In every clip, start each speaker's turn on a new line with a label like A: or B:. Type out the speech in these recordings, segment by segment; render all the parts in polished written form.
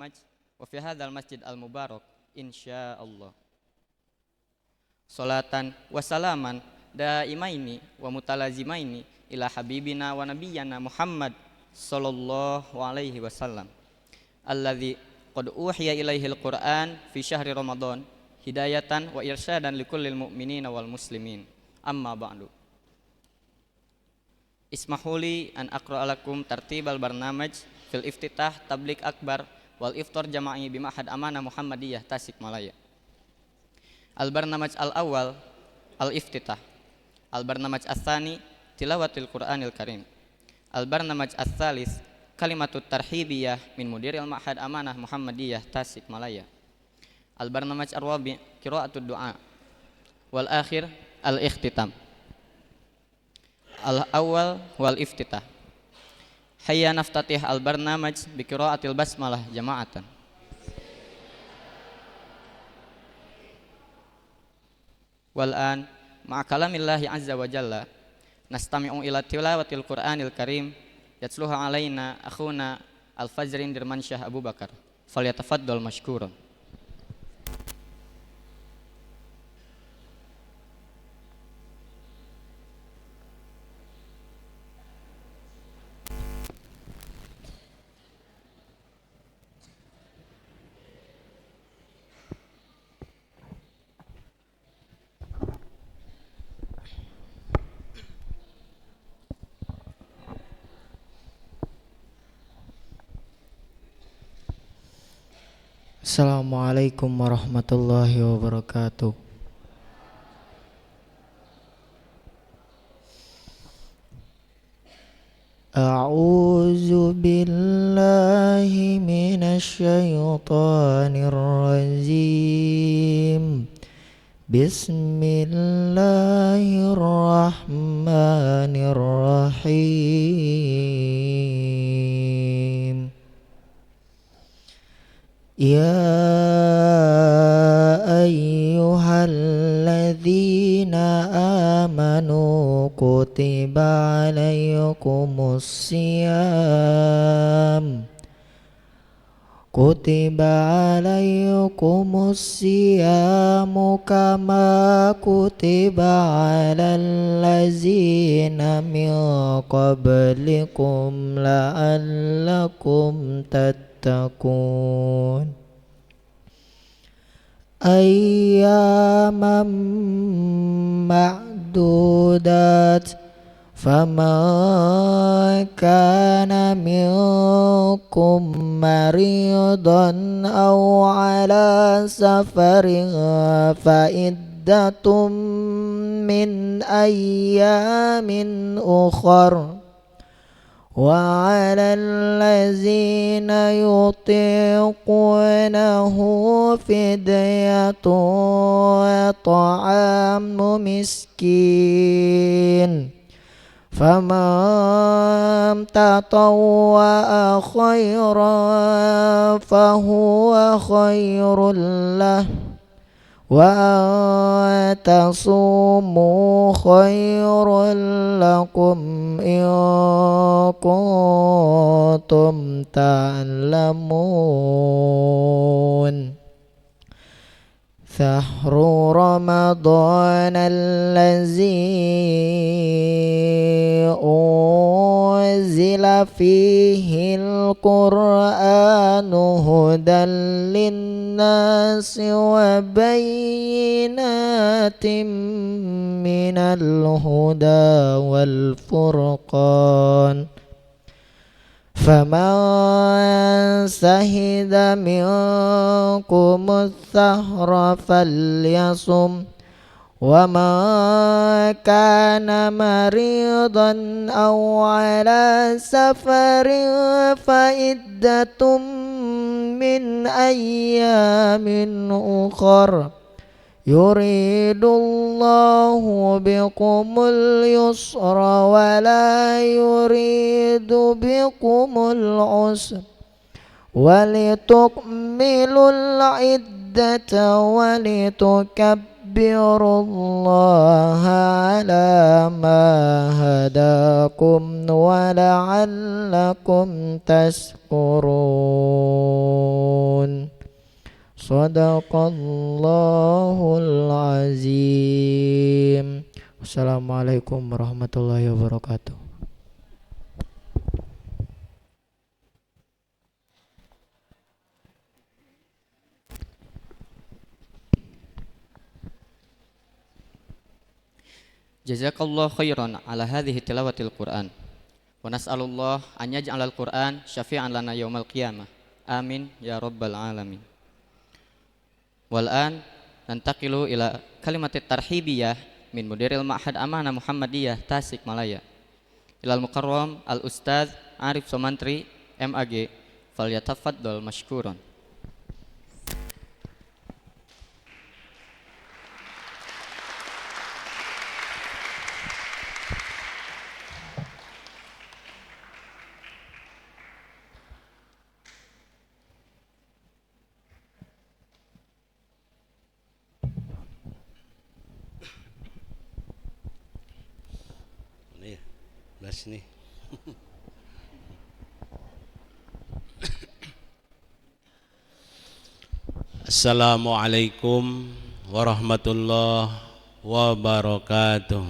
A: wa fi hadzal masjid al mubarak insyaallah. Salatan wa salaman daimaini wa mutalazimaini ila habibina wa nabiyyana Muhammad sallallahu alaihi wasallam alladzi qad uhiya ilaihil Qur'an fi syahri Ramadan hidayatan wa irsyadan likullil mu'minina wal muslimin. Amma ba'du. Ismahuli an aqra lakum tartibal barnamaj fil iftitah tabligh akbar wal iftar jama'i bi ma'had amanah Muhammadiyah Tasikmalaya. Al barnamaj al awal al iftitah, al barnamaj ats-tsani tilawatil Qur'anil Karim, al barnamaj ats-tsalits kalimatut tarhibiyah min mudiril ma'had amanah Muhammadiyah Tasikmalaya, al barnamaj ar-rabi qiraatud du'a, wal akhir al ikhtitam. Al awal wal iftitah. Hayya naftatih al barnamaj bi qiraatil basmalah jama'atan. Wal an ma'a kalamillahi azza wa jalla nastami'u ila tilawatil Qur'anil Karim yatsluha alaina akhuna Al-Fajrin Dirmansyah Abu Bakar. Falyatafaddal mashkuran.
B: Assalamualaikum warahmatullahi wabarakatuh. A'udzu billahi minasy syaithanir rajim. Bismillahirrahmanirrahim. Ya ayyuhalladzina amanu kutiba alaikumus siyamu kama kutiba alal ladzina min qablikum la'allakum tattaqun. Ayyaman ma'dudat faman kana minkum maridan aw ala safarin fa iddatum min ayyamin ukhar wa 'alal ladzina yutiqunahu fidyatun ta'amu miskin faman tatawwa'a khairan fahuwa khairul lahu wa tasumu khairul lakum in kuntum ta'lamun. Syahru Ramadan allazi unzila fihil Qur'anu hudan linnasi wa bayyinatin minal huda wal furqan. Faman sahida minkumus sahra falyasum wa man kana maridan aw ala safarin fa iddatum min ayyamin ukhar. Yuridullahu bikumul yusra wa la yuridu bikumul usra walitukmilul iddata walitukabbirullaha ولتكبروا الله على ما هداكم ولعلكم تشكرون. Sadaqallahul azim. Wassalamualaikum warahmatullahi wabarakatuh.
A: Jazakallahu khairan ala hadhihi tilawatil Qur'an. Wa nas'alullah an yaj'alal Qur'an syafi'an lana yaumal qiyamah. Amin ya rabbal alamin. Wal an nantaqilu ila kalimatit tarhibiyah min mudiril Ma'had Amanah Muhammadiyah Tasikmalaya. Ilal mukarram al Ustadz Arif Somantri MAG falyatafaddal mashkuran.
C: Nih. Assalamualaikum warahmatullahi wabarakatuh.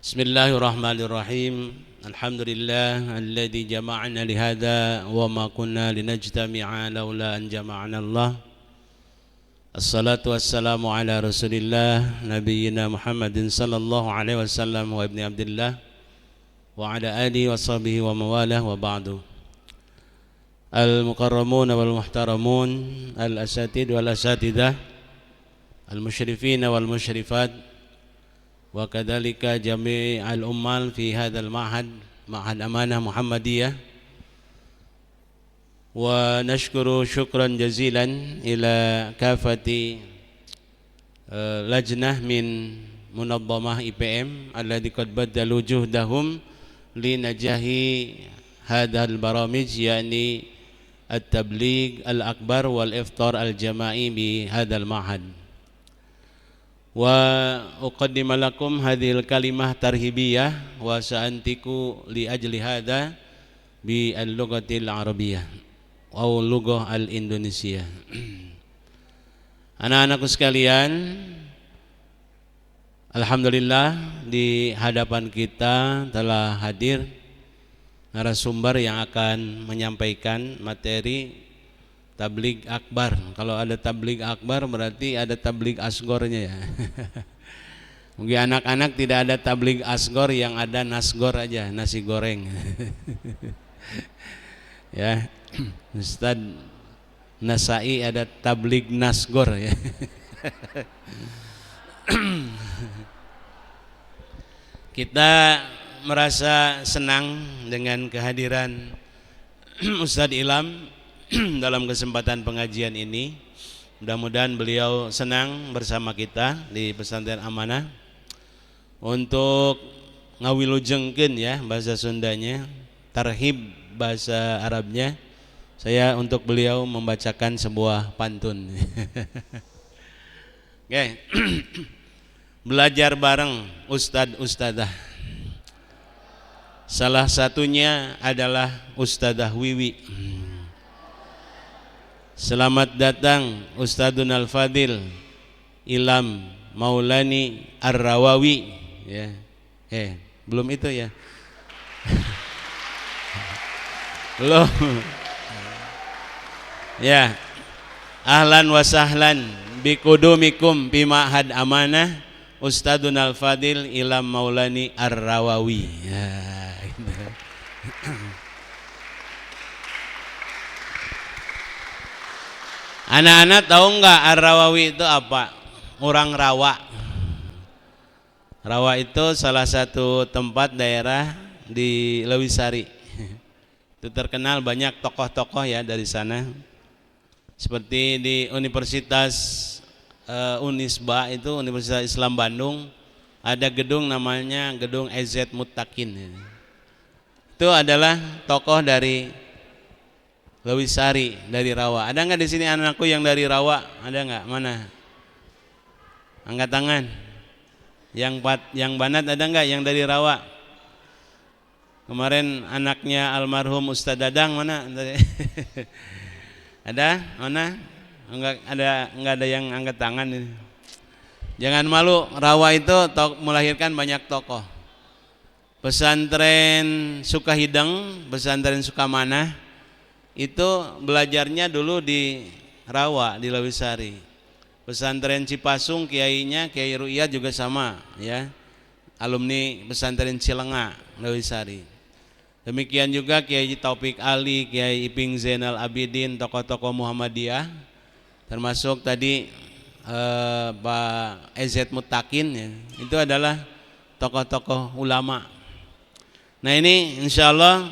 C: Bismillahirrahmanirrahim. Alhamdulillah alladzi jama'ana lihada wa ma kunna linajtami'a laula an jama'ana Allah. Assalatu wassalamu ala rasulillah Nabiyyina Muhammadin sallallahu alaihi wasallam wa ibni abdillah wa ala alihi wa sahbihi wa mawalah wa ba'du. Al-mukarramun wal muhtaramun, al-asatid wal asatidah, al-musyrifin wal musyrifat, wa kadhalika jami' al-ummal fi hadzal ma'had, Ma'had Amanah Muhammadiyah. Wa nashkuru syukran jazilan ila kafati lajnah min munazzamah IPM alladhi qad baddalu juhdahum li najahi hadzal baramij, yani at-tabligh al-akbar wal iftar al-jama'i bi hadzal ma'had. Wa uqaddimu lakum hadhil kalimah tarhibiyah wa sa'antiku li ajli hadha bi al-lughatil arabiyyah atau lughah al-Indonesia. Anak-anakku sekalian, alhamdulillah di hadapan kita telah hadir narasumber yang akan menyampaikan materi tabligh akbar. Kalau ada tabligh akbar berarti ada tabligh asgornya ya. Mungkin anak-anak tidak ada tabligh asgor, yang ada nasgor aja, nasi goreng. Ya. Ustaz Nasai ada tabligh nasgor ya. Kita merasa senang dengan kehadiran Ustaz Ilham dalam kesempatan pengajian ini. Mudah-mudahan beliau senang bersama kita di Pesantren Amanah untuk ngawilujengkeun ya bahasa Sundanya, tarhib bahasa Arabnya. Saya untuk beliau membacakan sebuah pantun. Oke. Belajar bareng ustad-ustadah. Salah satunya adalah Ustadzah Wiwi. Selamat datang Ustadzun Al-Fadil Ilham Maulani Ar-Rawawi ya. Belum itu ya. Belum. Ya, ahlan wa sahlan bikudumikum bi Ma'had Amanah Ustadzun Al-Fadil Ilham Maulani Ar-Rawawi ya, gitu. Anak-anak tahu nggak Ar-Rawawi itu apa? Orang Rawa. Rawa itu salah satu tempat daerah di Lewisari. Itu terkenal banyak tokoh-tokoh ya dari sana. Seperti di Universitas Unisba itu Universitas Islam Bandung ada gedung namanya Gedung EZ Muttaqin. Itu adalah tokoh dari Lewisari dari Rawa. Ada nggak di sini anakku yang dari Rawa? Ada nggak? Mana? Angkat tangan. Yang banat ada nggak yang dari Rawa? Kemarin anaknya almarhum Ustadz Dadang mana? Ada? Mana? Enggak ada yang angkat tangan ini. Jangan malu, Rawa itu melahirkan banyak tokoh. Pesantren Sukahideng, pesantren Sukamana itu belajarnya dulu di Rawa, di Lewisari. Pesantren Cipasung kiainya Kiai Ru'iyat juga sama ya. Alumni pesantren Cilenga, Lewisari. Demikian juga Kiai Taufik Ali, Kiai Iping Zainal Abidin, tokoh-tokoh Muhammadiyah. Termasuk tadi Pak EZ Mutakin ya. Itu adalah tokoh-tokoh ulama. Nah ini insya Allah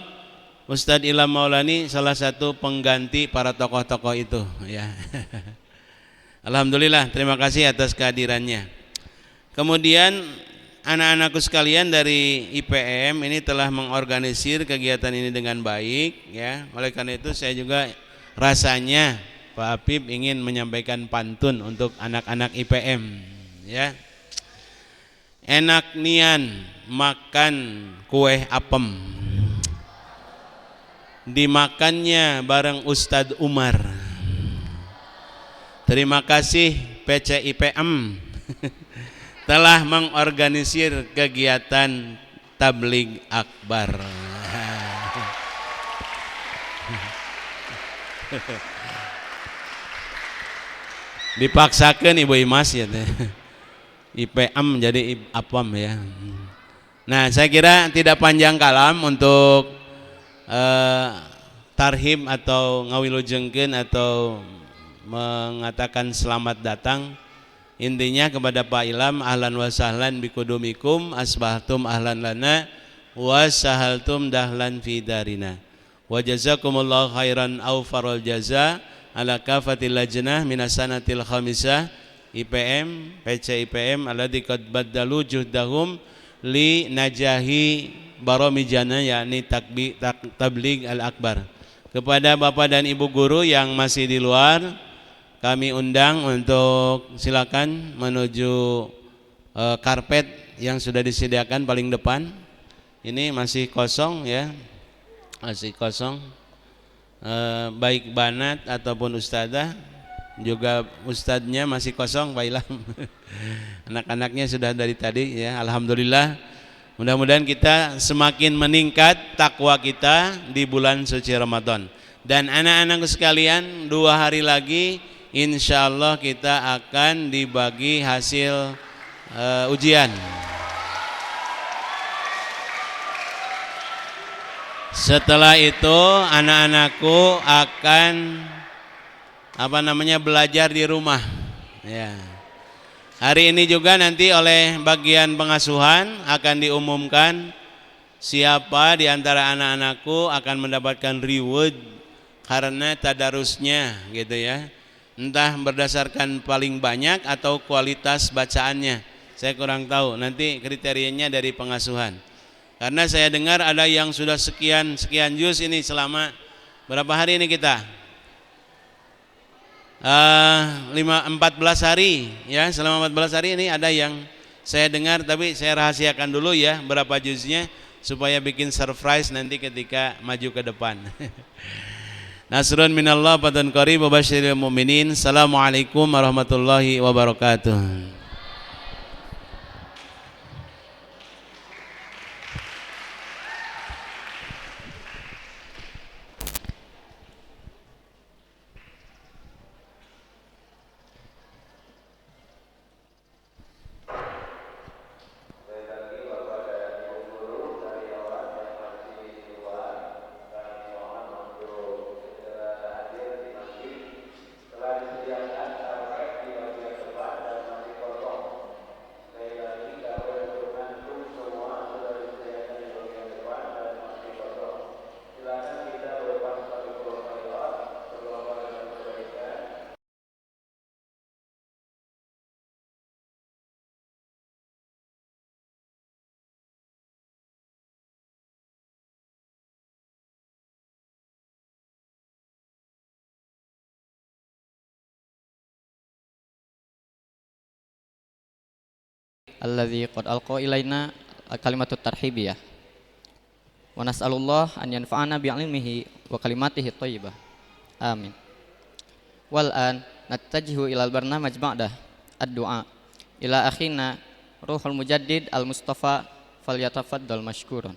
C: Ustadz Ilham Maulani salah satu pengganti para tokoh-tokoh itu ya. Alhamdulillah, terima kasih atas kehadirannya. Kemudian anak-anakku sekalian dari IPM ini telah mengorganisir kegiatan ini dengan baik ya. Oleh karena itu saya juga rasanya Pak Habib ingin menyampaikan pantun untuk anak-anak IPM ya. Enak nian makan kue apem, dimakannya bareng Ustadz Umar. Terima kasih PCIPM telah mengorganisir kegiatan tabligh akbar. Dipaksakan Ibu Imas ya. IPM jadi apam ya. Nah, saya kira tidak panjang kalam untuk tarhib atau ngawilujengkeun atau mengatakan selamat datang. Intinya kepada Pak Ilham, ahlan wa sahlan bikudumikum, asbahtum ahlan lana wa sahaltum dahlan fi darina. Wa jazakumullahu khairan awfarul jaza ala kafatil lajnah minasanatil khamisah IPM, PC IPM alladzi qad baddalu juhdahum li najahi baromijana yakni tabligh al-akbar. Kepada Bapak dan Ibu guru yang masih di luar, kami undang untuk silakan menuju karpet yang sudah disediakan paling depan. Ini masih kosong ya, masih kosong. Baik banat ataupun ustadzah, juga ustadznya masih kosong Pak Ilham. Anak-anaknya sudah dari tadi ya, alhamdulillah. Mudah-mudahan kita semakin meningkat takwa kita di bulan suci Ramadan. Dan anak-anakku sekalian, 2 hari lagi insya Allah kita akan dibagi hasil ujian. Setelah itu anak-anakku akan belajar di rumah ya. Hari ini juga nanti oleh bagian pengasuhan akan diumumkan siapa di antara anak-anakku akan mendapatkan reward karena tadarusnya gitu ya. Entah berdasarkan paling banyak atau kualitas bacaannya. Saya kurang tahu, nanti kriterianya dari pengasuhan. Karena saya dengar ada yang sudah sekian juz ini selama berapa hari ini kita? 14 hari ya, selama 14 hari ini ada yang saya dengar, tapi saya rahasiakan dulu ya berapa juznya supaya bikin surprise nanti ketika maju ke depan. Nasrun minallah fatun qarib wa basyiril mu'minin. Assalamualaikum warahmatullahi wabarakatuh.
A: alladzi qad alqa ilaina kalimatut tarhibiyah. Wa nas'alullah an yanfa'ana bi ilmihi wa kalimatihi thayyibah. Amin. Wal an nattajihu ilal barnamaj ba'da ad-du'a ila akhina Ruhul Mujaddid Al-Mustafa falyatafaddal mashkuran.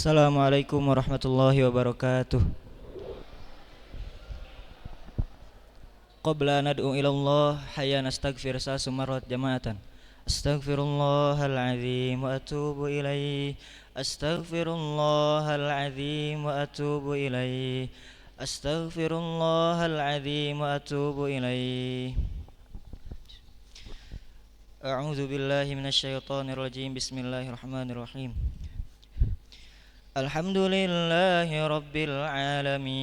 D: Assalamualaikum warahmatullahi wabarakatuh. Qabla nad'u ila Allah hayya nastaghfir sasumarat jama'atan. Astaghfirullahal azim wa atubu ilaih. Astaghfirullahal azim wa atubu ilaih. Astaghfirullahal azim wa atubu ilaih. A'udzu billahi minasyaitonir rajim. Bismillahirrahmanirrahim. Alhamdulillahi rabbil alamin.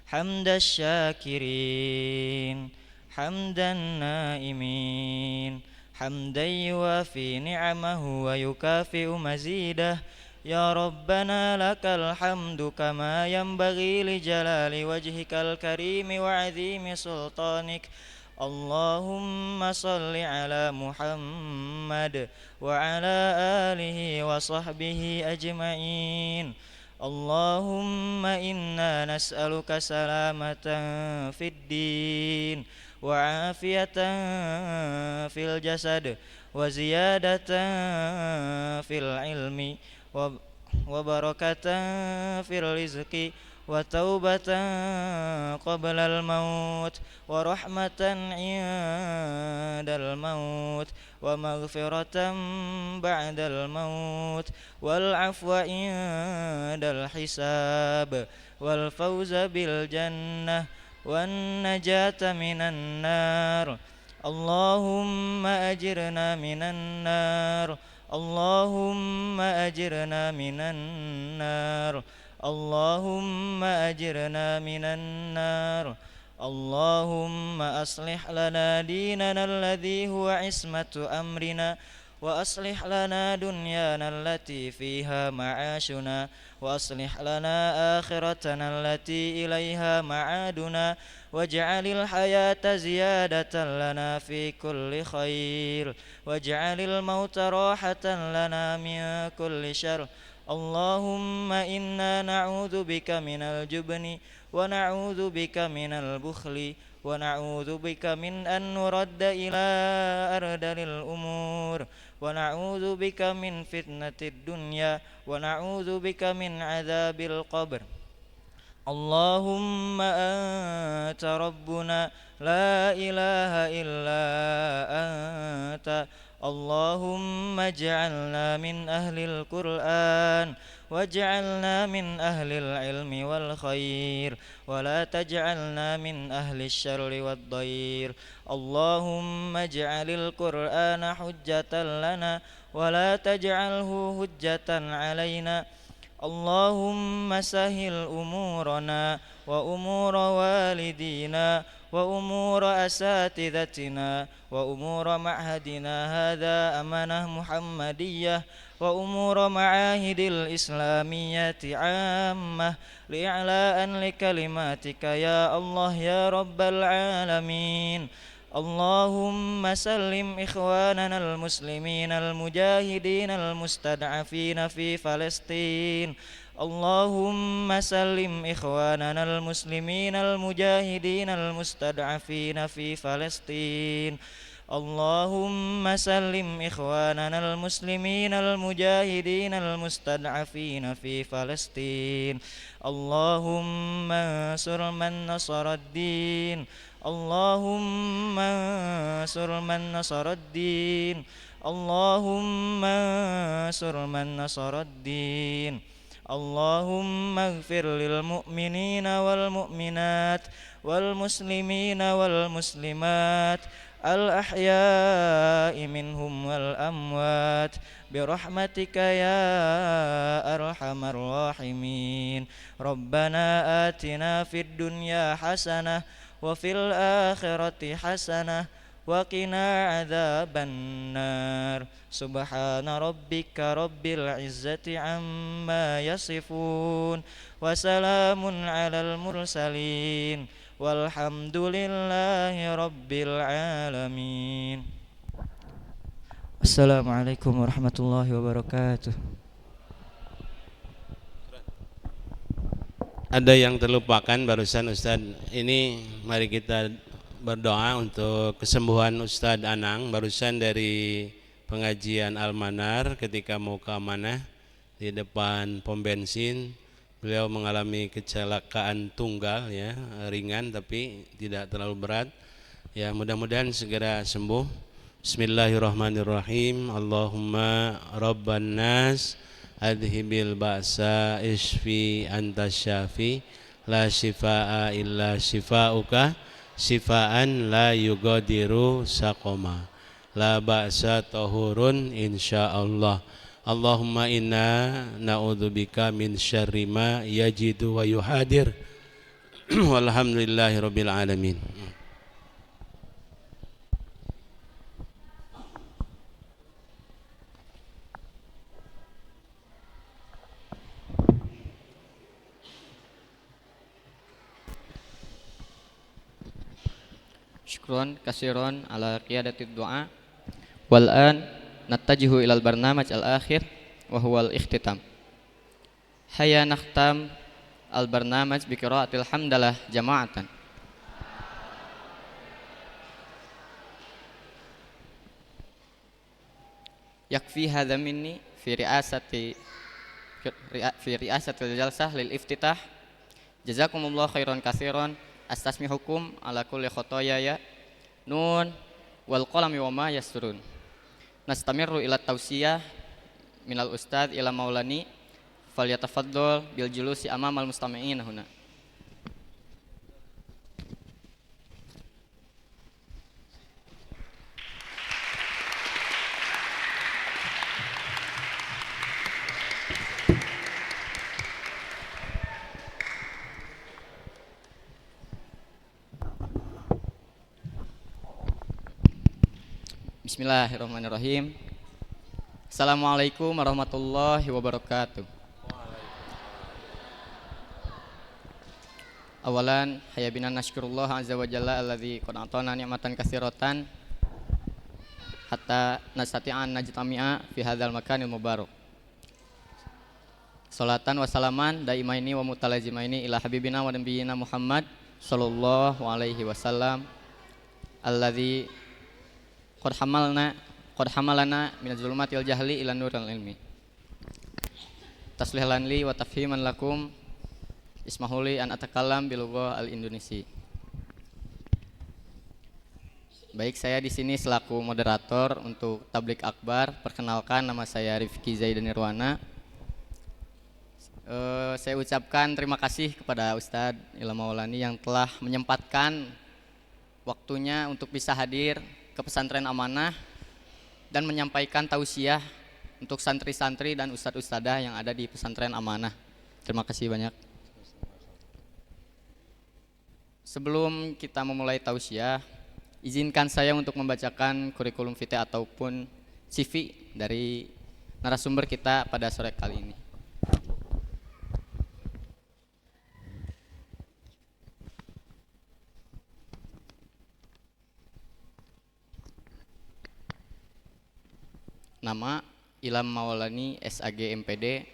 D: Hamdas syakirin, hamdan naimin, hamdan yuwafi ni'amahu wa yukafi'u mazidah. Ya Rabbana lakal hamdu kama yanbaghi li jalali wajhikal karimi wa azimi sultanik. Allahumma salli ala Muhammad wa ala alihi wa sahbihi ajma'in. Allahumma inna nas'aluka salamatan fid din wa afiyatan fil jasad wa ziyadatan fil ilmi wa barakatan fil rizqi wa taubatan qabla al maut wa rahmatan indal maut wa maghfiratan ba'dal maut wal afwa indal hisab wal fawza bil jannah wan najata minan nar. Allahumma ajirna minan nar. Allahumma ajirna minan nar. Allahumma ajirna minan nar. Allahumma aslih lana dinana alladhi huwa ismatu amrina wa aslih lana dunyana allati fiha ma'ashuna wa aslih lana akhiratana allati ilaiha ma'aduna waj'alil hayata ziyadatan lana fi kulli khair waj'alil mauta rahatan lana min kulli syarr. Allahumma inna na'udzu bika minal jubni wa na'udzu bika minal bukhli wa na'udzu bika min an nuradda ila ardalil umur wa na'udzu bika min fitnatid dunya wa na'udzu bika min adzabil qabr. Allahumma anta rabbuna la ilaha illa anta. Allahumma ij'alna min ahlil Qur'an waj'alna min ahlil ilmi wal khair wa la taj'alna min ahlis syarri wad dhair. Allahumma ij'alil Qur'ana hujjatan lana wa la taj'alhu hujjatan alaina. Allahumma sahil umurana wa umura walidina wa umura asatidatina wa umura ma'hadina hadha amanah muhammadiyah wa umura ma'ahidil islamiyyati ammah li'a'la'an li kalimatika ya Allah ya rabbal alamin. Allahumma sallim ikhwanana al-muslimin al-mujahidin al-mustad'afina fi Palestin. Allahumma sallim ikhwanana al-muslimin al-mujahidin al-mustad'afina fi Palestin. Allahumma sallim ikhwanana al-muslimin al-mujahidin al-mustad'afina fi Palestin. Allahumma ansur man nasaraddin. Allahumma ansur man nasaraddin. Allahumma ansur man nasaraddin. Allahumma ighfir lil mu'minina wal mu'minat wal muslimina wal muslimat الأحياء منهم والأموات برحمتك يا أرحم الراحمين ربنا آتنا في الدنيا حسنة وفي الآخرة حسنة وقنا عذاب النار سبحان ربك رب العزة عما يصفون وسلام على المرسلين والحمد لله رب العالمين. Assalamualaikum warahmatullahi wabarakatuh.
C: Ada yang terlupakan barusan Ustadz. Ini mari kita berdoa untuk kesembuhan Ustadz Anang barusan dari pengajian Al-Manar ketika mau ke amanah di depan pom bensin. Beliau mengalami kecelakaan tunggal ya, ringan tapi tidak terlalu berat. Ya, mudah-mudahan segera sembuh. Bismillahirrahmanirrahim. Allahumma rabban nas adhibil ba'sa isfi anta syafi la shifaa illa shifauka shifaan la yugadiru saqoma la ba'sa tahurun insyaallah. Allahumma inna na'udzubika min syarri ma yajidu wa yuhadir. Walhamdulillahi rabbil alamin.
A: Syukron kasiron ala qiyadatid du'a. Wal an nattajihu ilal barnamaj al-akhir wa huwa al-ikhtitam. Hayya nakhtam al-barnamaj bi qiraatil hamdalah jama'atan. Yakfi hadza minni fi riasatil jalsah lil iftitah. Jazakumullahu khairan katsiran. Astasmihukum ala kulli khotoyaya nun wal qalami wa ma yasturun. Nastamiru ila tausiyah minal ustadz ila maulani falyatafaddal bil julusi amamal mustami'in huna. Bismillahirrahmanirrahim. Assalamualaikum warahmatullahi wabarakatuh. Awalan hayabina nashkurullah azza wa jalla alladzi qad atana ni'matan katsiratan hatta nastati'an najtami'a fi hadzal makanil mubarak. Salatan wa salaman daimaini wa mutalazimaini ila habibina wa nabiyina Muhammad sallallahu alaihi wasallam alladzi qad hamalana min az-zulumatil jahli ila nuril ilmi. Taslihan li wa tafhiman lakum. Ismahuli an atakallam bil lughah al-Indonesi. Baik, saya di sini selaku moderator untuk tablik akbar. Perkenalkan, nama saya Rifki Zaidan Nirwana. Saya ucapkan terima kasih kepada Ustadz Ilham Maulani yang telah menyempatkan waktunya untuk bisa hadir ke pesantren Amanah dan menyampaikan tausiah untuk santri-santri dan ustadz-ustadzah yang ada di pesantren Amanah. Terima kasih banyak. Sebelum kita memulai tausiah, izinkan saya untuk membacakan kurikulum vitae ataupun CV dari narasumber kita pada sore kali ini. Nama Ilham Maulani SAG MPD.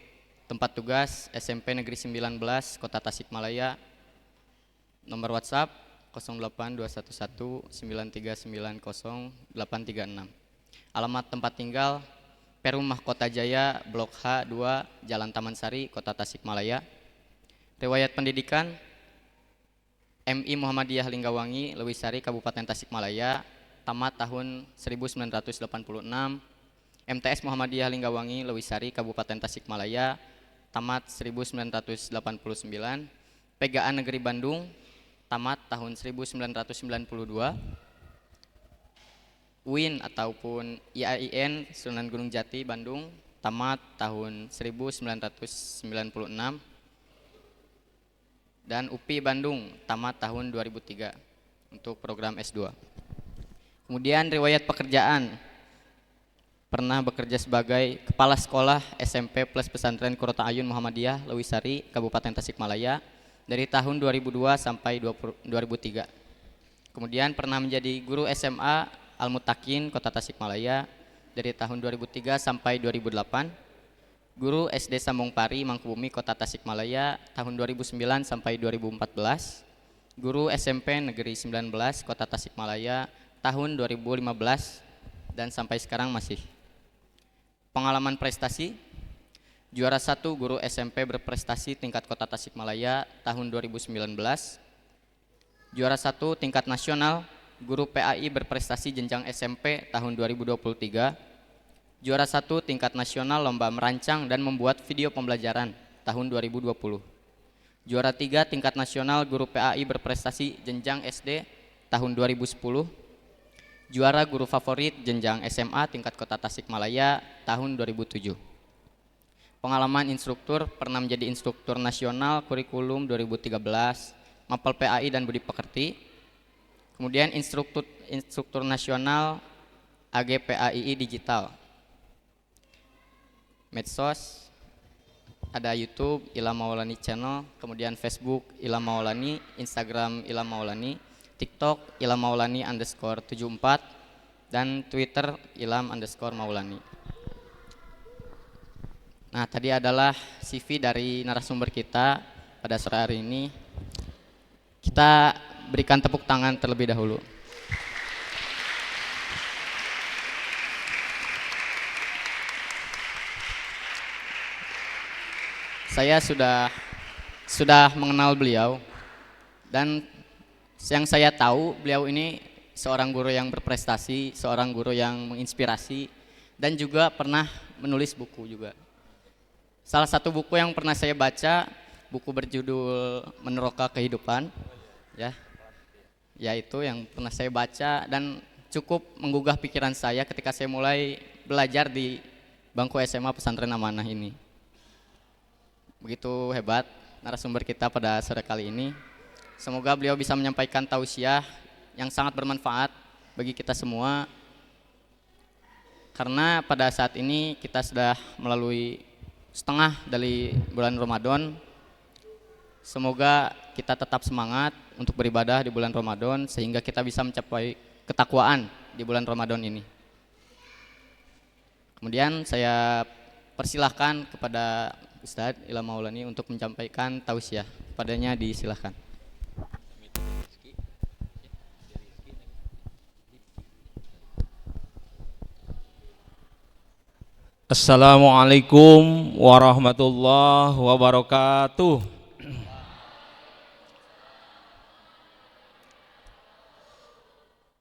A: Tempat tugas SMP Negeri 19 Kota Tasikmalaya. Nomor WhatsApp 0821193900836. Alamat tempat tinggal Perum Mahkota Jaya Blok H 2 Jalan Taman Sari Kota Tasikmalaya. Riwayat pendidikan MI Muhammadiyah Linggawangi Lewisari Kabupaten Tasikmalaya, tamat tahun 1986. MTS Muhammadiyah Linggawangi Lewisari Kabupaten Tasikmalaya, tamat 1989. PGA Negeri Bandung, tamat tahun 1992. UIN ataupun IAIN Sunan Gunung Jati Bandung tamat tahun 1996 dan UPI Bandung tamat tahun 2003 untuk program S2. Kemudian riwayat pekerjaan, pernah bekerja sebagai kepala sekolah SMP plus pesantren Qurrata Ayun Muhammadiyah Lewisari Kabupaten Tasikmalaya dari tahun 2002 sampai 2003. Kemudian pernah menjadi guru SMA Al-Mutakin Kota Tasikmalaya dari tahun 2003 sampai 2008. Guru SD Sambung Pari Mangkubumi Kota Tasikmalaya tahun 2009 sampai 2014. Guru SMP Negeri 19 Kota Tasikmalaya tahun 2015 dan sampai sekarang masih. Pengalaman prestasi, juara 1 guru SMP berprestasi tingkat Kota Tasikmalaya tahun 2019. Juara 1 tingkat nasional guru PAI berprestasi jenjang SMP tahun 2023. Juara 1 tingkat nasional lomba merancang dan membuat video pembelajaran tahun 2020. Juara 3 tingkat nasional guru PAI berprestasi jenjang SD tahun 2010. Juara guru favorit jenjang SMA tingkat Kota Tasikmalaya tahun 2007. Pengalaman instruktur, pernah menjadi instruktur nasional kurikulum 2013, Mapel PAI dan Budi Pekerti. Kemudian instruktur nasional AG PAII Digital. Medsos, ada YouTube Ilham Maulani Channel, kemudian Facebook Ilham Maulani, Instagram Ilham Maulani, TikTok Ilham Maulani _74 dan Twitter Ilham_Maulani. Nah, tadi adalah CV dari narasumber kita pada sore hari ini. Kita berikan tepuk tangan terlebih dahulu. Saya sudah mengenal beliau dan yang saya tahu beliau ini seorang guru yang berprestasi, seorang guru yang menginspirasi dan juga pernah menulis buku juga. Salah satu buku yang pernah saya baca, buku berjudul Meneroka Kehidupan, yaitu yang pernah saya baca dan cukup menggugah pikiran saya ketika saya mulai belajar di bangku SMA Pesantren Amanah ini. Begitu hebat narasumber kita pada sore kali ini. Semoga beliau bisa menyampaikan tausiah yang sangat bermanfaat bagi kita semua. Karena pada saat ini kita sudah melalui setengah dari bulan Ramadan. Semoga kita tetap semangat untuk beribadah di bulan Ramadan sehingga kita bisa mencapai ketakwaan di bulan Ramadan ini. Kemudian saya persilahkan kepada Ustadz Ilham Maulani untuk menyampaikan tausiah. Padanya disilahkan.
E: Assalamualaikum warahmatullahi wabarakatuh.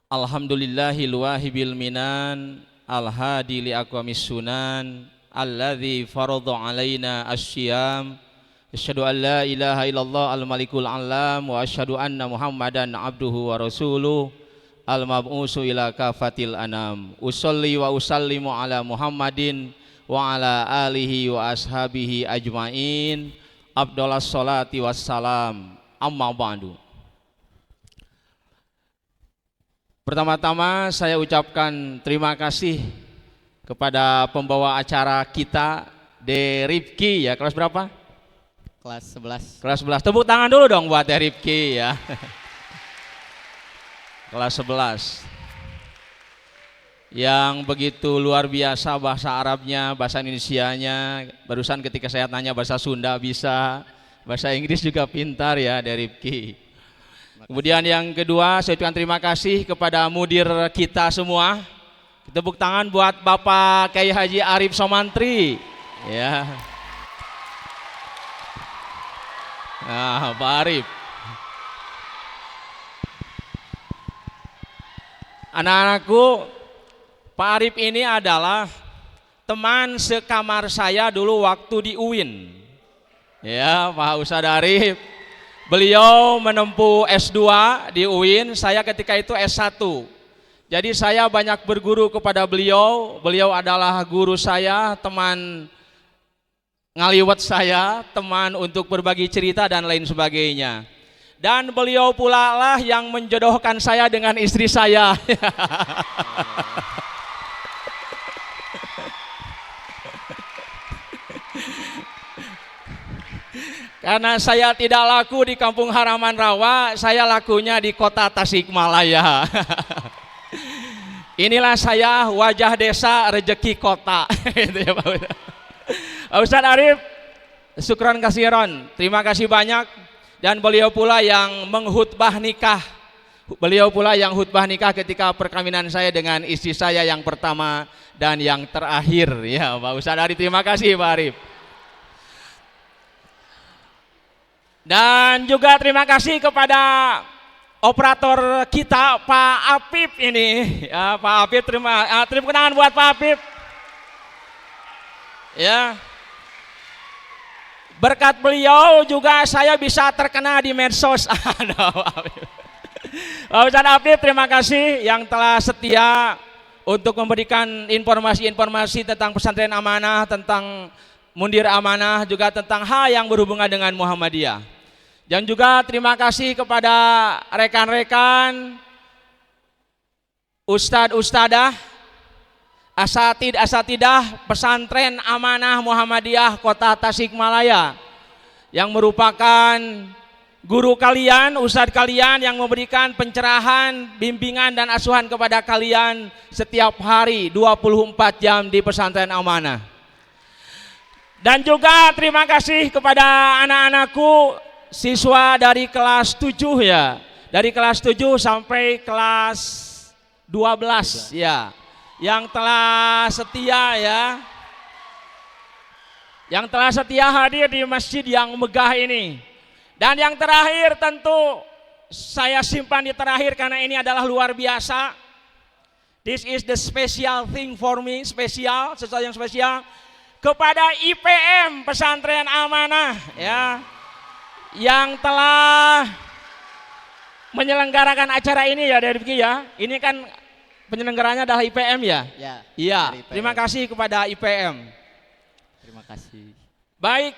E: Alhamdulillahil wahibil minan, al-hadi li aqwamis sunan, alladzi faradha alaina asy-syiyam. Asyhadu an la ilaha illallah al-malikul alam wa asyhadu anna Muhammadan abduhu wa rasuluh al-mab'usu ila kafatil anam. Usolli wa usallimu ala Muhammadin wa ala alihi wa ashabihi ajmain. Afdhalas sholati wassalam. Amma ba'du. Pertama-tama saya ucapkan terima kasih kepada pembawa acara kita, De Rifki ya, kelas berapa?
A: Kelas 11.
E: Kelas 11. Tepuk tangan dulu dong buat De Rifki ya. Kelas 11 yang begitu luar biasa bahasa Arabnya, bahasa Indonesianya. Barusan ketika saya tanya bahasa Sunda bisa, bahasa Inggris juga pintar ya dari Rifki. Kemudian yang kedua saya ucapkan terima kasih kepada mudir kita semua. Tepuk tangan buat Bapak Kiai Haji Arif Somantri ya. Nah, Pak Arif. Anak-anakku, Pak Arif ini adalah teman sekamar saya dulu waktu di UIN. Ya, Pak Ustadz Arif. Beliau menempuh S2 di UIN, saya ketika itu S1. Jadi saya banyak berguru kepada beliau. Beliau adalah guru saya, teman ngaliwat saya, teman untuk berbagi cerita dan lain sebagainya. Dan beliau pula lah yang menjodohkan saya dengan istri saya. Karena saya tidak laku di Kampung Haraman Rawa, saya lakunya di kota Tasikmalaya. Inilah saya, wajah desa rezeki kota. Itu ya Pak Ustadz Arif, syukran kasiron, terima kasih banyak. Dan beliau pula yang menghutbah nikah. Beliau pula yang khutbah nikah ketika perkawinan saya dengan istri saya yang pertama dan yang terakhir. Ya Pak Ustadz Arif, terima kasih Pak Arif. Dan juga terima kasih kepada operator kita Pak Apip ini. Ya, Pak Apip, terima kenangan buat Pak Apip. Ya. Berkat beliau juga saya bisa terkenal di medsos. Pak Ustadz Apip, terima kasih yang telah setia untuk memberikan informasi-informasi tentang pesantren amanah, tentang mundir amanah, juga tentang hal yang berhubungan dengan Muhammadiyah. Dan juga terima kasih kepada rekan-rekan, ustadz-ustadah, asatidah pesantren amanah Muhammadiyah Kota Tasikmalaya yang merupakan guru kalian, ustadz kalian yang memberikan pencerahan, bimbingan dan asuhan kepada kalian setiap hari 24 jam di pesantren amanah. Dan juga terima kasih kepada anak-anakku, siswa dari kelas 7 ya, dari kelas 7 sampai kelas 12 ya, yang telah setia ya, yang telah setia hadir di masjid yang megah ini. Dan yang terakhir tentu saya simpan di terakhir karena ini adalah luar biasa. This is the special thing for me, spesial, sesuatu yang spesial kepada IPM Pesantren Amanah ya, yang telah menyelenggarakan acara ini ya dari Rifki ya. Ini kan penyelenggaranya adalah IPM ya?
A: Ya.
E: Iya, terima kasih kepada IPM.
A: Terima kasih.
E: Baik,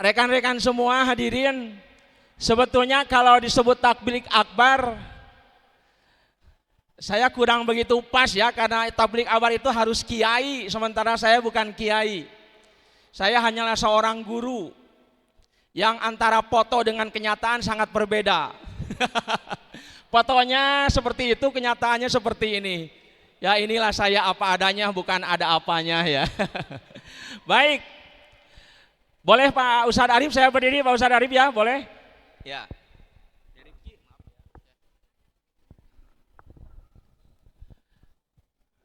E: rekan-rekan semua hadirin, sebetulnya kalau disebut tabligh akbar, saya kurang begitu pas ya, karena tabligh akbar itu harus kiai, sementara saya bukan kiai. Saya hanyalah seorang guru yang antara foto dengan kenyataan sangat berbeda. Fotonya seperti itu, kenyataannya seperti ini. Ya inilah saya apa adanya, bukan ada apanya ya. Baik, boleh Pak Ustadz Arif saya berdiri, Pak Ustadz Arif ya, boleh? Ya.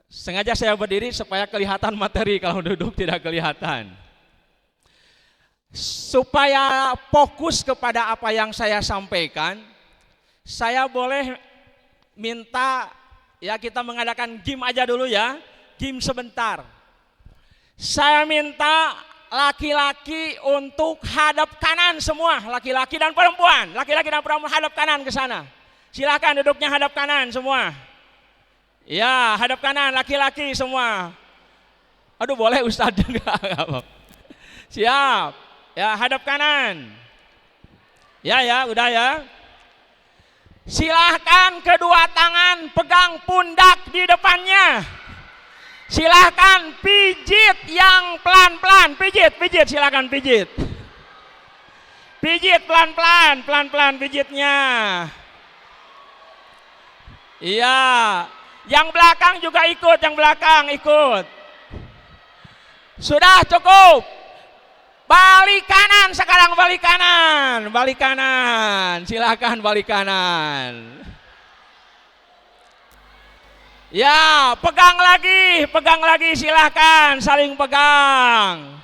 E: Sengaja saya berdiri supaya kelihatan materi, kalau duduk tidak kelihatan. Supaya fokus kepada apa yang saya sampaikan, saya boleh minta ya, kita mengadakan game aja dulu ya, game sebentar. Saya minta laki-laki untuk hadap kanan semua, laki-laki dan perempuan, hadap kanan ke sana. Silakan duduknya hadap kanan semua. Ya, hadap kanan laki-laki semua. Aduh, boleh Ustadz juga. Siap. Ya, hadap kanan. Ya, udah ya. Silahkan kedua tangan pegang pundak di depannya. Silahkan pijit yang pelan-pelan, pijit, silahkan pijit. Pijit pelan-pelan pijitnya. Iya, yang belakang juga ikut, yang belakang ikut. Sudah cukup. Balik kanan sekarang, balik kanan, silakan balik kanan. Ya, pegang lagi, silakan saling pegang.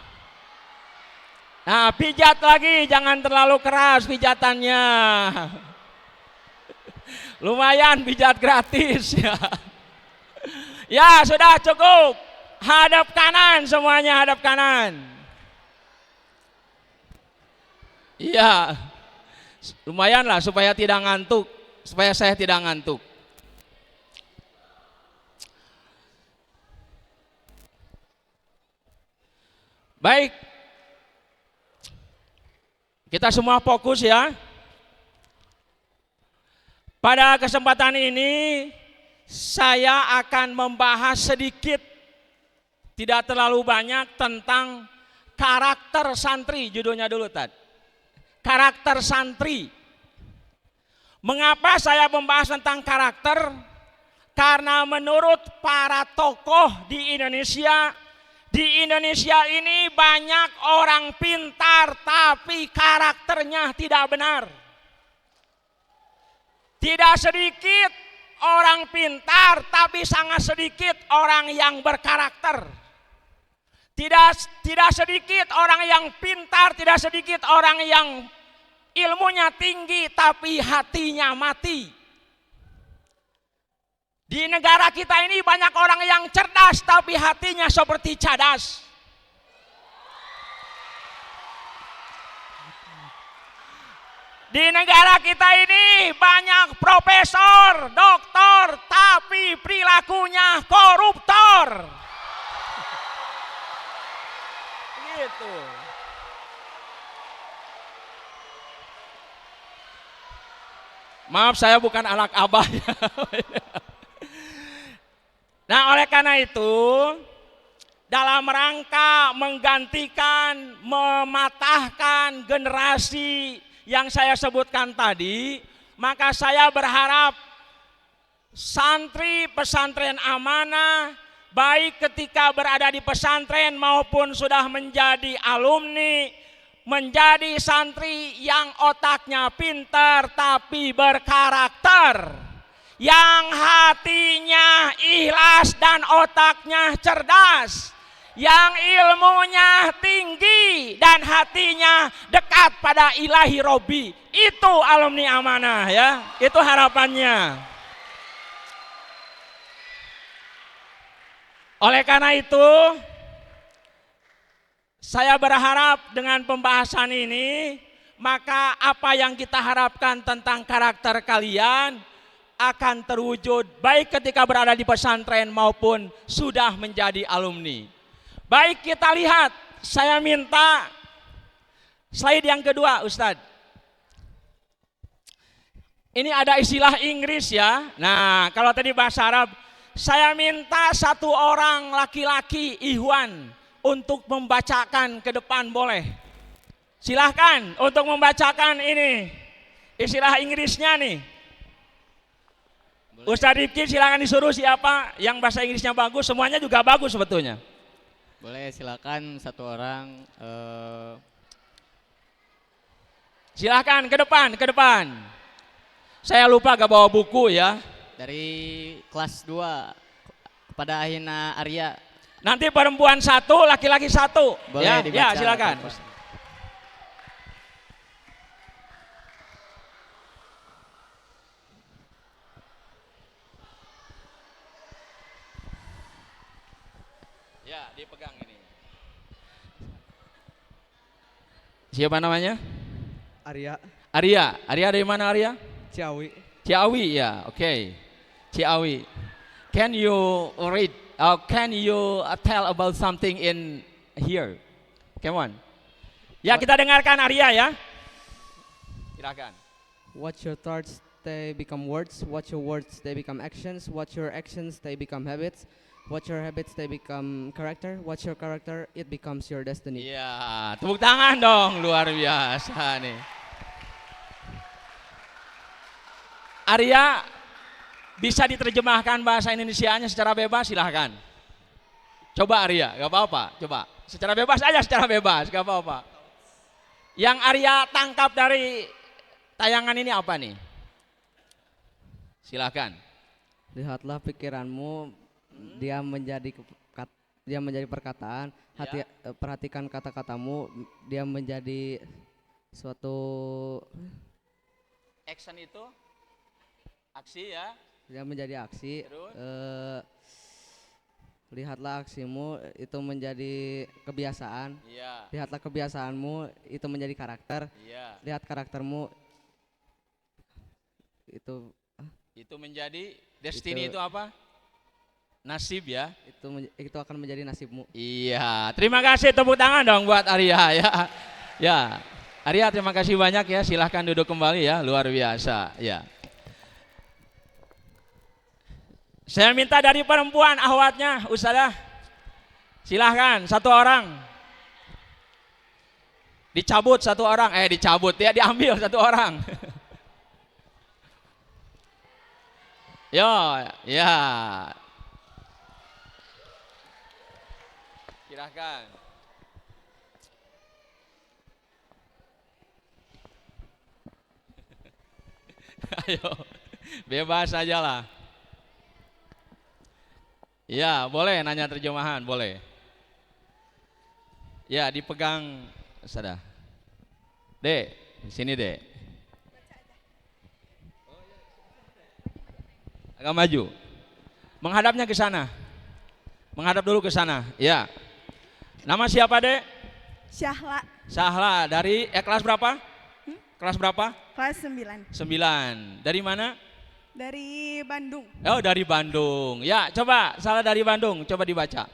E: Nah, pijat lagi, jangan terlalu keras pijatannya. Lumayan pijat gratis ya. Ya, sudah cukup. Hadap kanan semuanya, hadap kanan. Iya, lumayan lah supaya tidak ngantuk. supaya saya tidak ngantuk. Baik, kita semua fokus ya. Pada kesempatan ini saya akan membahas sedikit, tidak terlalu banyak, tentang karakter santri. Judulnya dulu Tad, karakter santri. Mengapa saya membahas tentang karakter? Karena menurut para tokoh di Indonesia ini banyak orang pintar tapi karakternya tidak benar. Tidak sedikit orang pintar tapi sangat sedikit orang yang berkarakter. Tidak sedikit orang yang pintar, tidak sedikit orang yang ilmunya tinggi tapi hatinya mati. Di negara kita ini banyak orang yang cerdas tapi hatinya seperti cadas. Di negara kita ini banyak profesor, doktor, tapi perilakunya koruptor. Gitu. Maaf, saya bukan anak abah. Nah, oleh karena itu, dalam rangka menggantikan, mematahkan generasi yang saya sebutkan tadi, maka saya berharap santri pesantren Amanah, baik ketika berada di pesantren maupun sudah menjadi alumni, menjadi santri yang otaknya pintar tapi berkarakter, yang hatinya ikhlas dan otaknya cerdas, yang ilmunya tinggi dan hatinya dekat pada ilahi Robi. Itu alumni Amanah ya, itu harapannya. Oleh karena itu, saya berharap dengan pembahasan ini, maka apa yang kita harapkan tentang karakter kalian akan terwujud baik ketika berada di pesantren maupun sudah menjadi alumni. Baik, kita lihat, saya minta slide yang kedua Ustadz. Ini ada istilah Inggris ya. Nah, kalau tadi bahasa Arab, saya minta satu orang laki-laki Ikhwan untuk membacakan ke depan, boleh? Silahkan untuk membacakan ini istilah Inggrisnya nih. Boleh. Ustadz Rifki silahkan disuruh siapa yang bahasa Inggrisnya bagus, semuanya juga bagus sebetulnya.
A: Boleh, silakan satu orang.
E: Silahkan ke depan. Saya lupa gak bawa buku ya.
A: Dari kelas 2 kepada Ahina Arya.
E: Nanti perempuan 1, laki-laki 1.
A: Boleh
E: ya,
A: dibaca.
E: ya silakan. Ya, dipegang ini. Siapa namanya?
F: Arya
E: Arya dari mana Arya?
F: Ciawi.
E: Ciawi ya, oke. Ciawi. Can you read? Can you tell about something in here? Come on. Ya, kita dengarkan Arya ya. Silakan.
F: Watch your thoughts, they become words. Watch your words, they become actions. Watch your actions, they become habits. Watch your habits, they become character. Watch your character, it becomes your destiny.
E: Iya, tepuk tangan dong, luar biasa nih. Arya, bisa diterjemahkan bahasa Indonesianya secara bebas, silahkan. Coba Arya, gak apa-apa, coba. Secara bebas aja, secara bebas, gak apa-apa. Yang Arya tangkap dari tayangan ini apa nih? Silahkan.
F: Lihatlah pikiranmu, dia menjadi perkataan. Hati, perhatikan kata-katamu, dia menjadi suatu
E: Action itu aksi ya.
F: Dia menjadi aksi.
E: Terus?
F: Lihatlah aksimu, itu menjadi kebiasaan.
E: Iya.
F: Lihatlah kebiasaanmu, itu menjadi karakter.
E: Iya.
F: Lihat karaktermu,
E: Itu menjadi destiny,
F: Itu-
E: itu apa? Nasib ya.
F: itu akan menjadi nasibmu.
E: Iya, terima kasih, tepuk tangan dong buat Arya ya. Ya, Arya terima kasih banyak ya. Silahkan duduk kembali ya, luar biasa ya. Saya minta dari perempuan ahwatnya, Ustazah. Silahkan satu orang. Dicabut satu orang, dicabut ya, diambil satu orang. Yo, ya. Silahkan. Ayo, bebas aja lah. Ya, boleh nanya terjemahan, boleh. Ya, dipegang, Ustazah. Dek, di sini Dek. Agak maju. Menghadapnya ke sana. Menghadap dulu ke sana. Ya. Nama siapa, Dek?
G: Syahla,
E: Sahla, dari kelas berapa? Kelas berapa?
G: kelas 9
E: 9. Dari mana?
G: dari Bandung.
E: Oh, dari Bandung. Ya, coba Sahla dari Bandung, coba dibaca.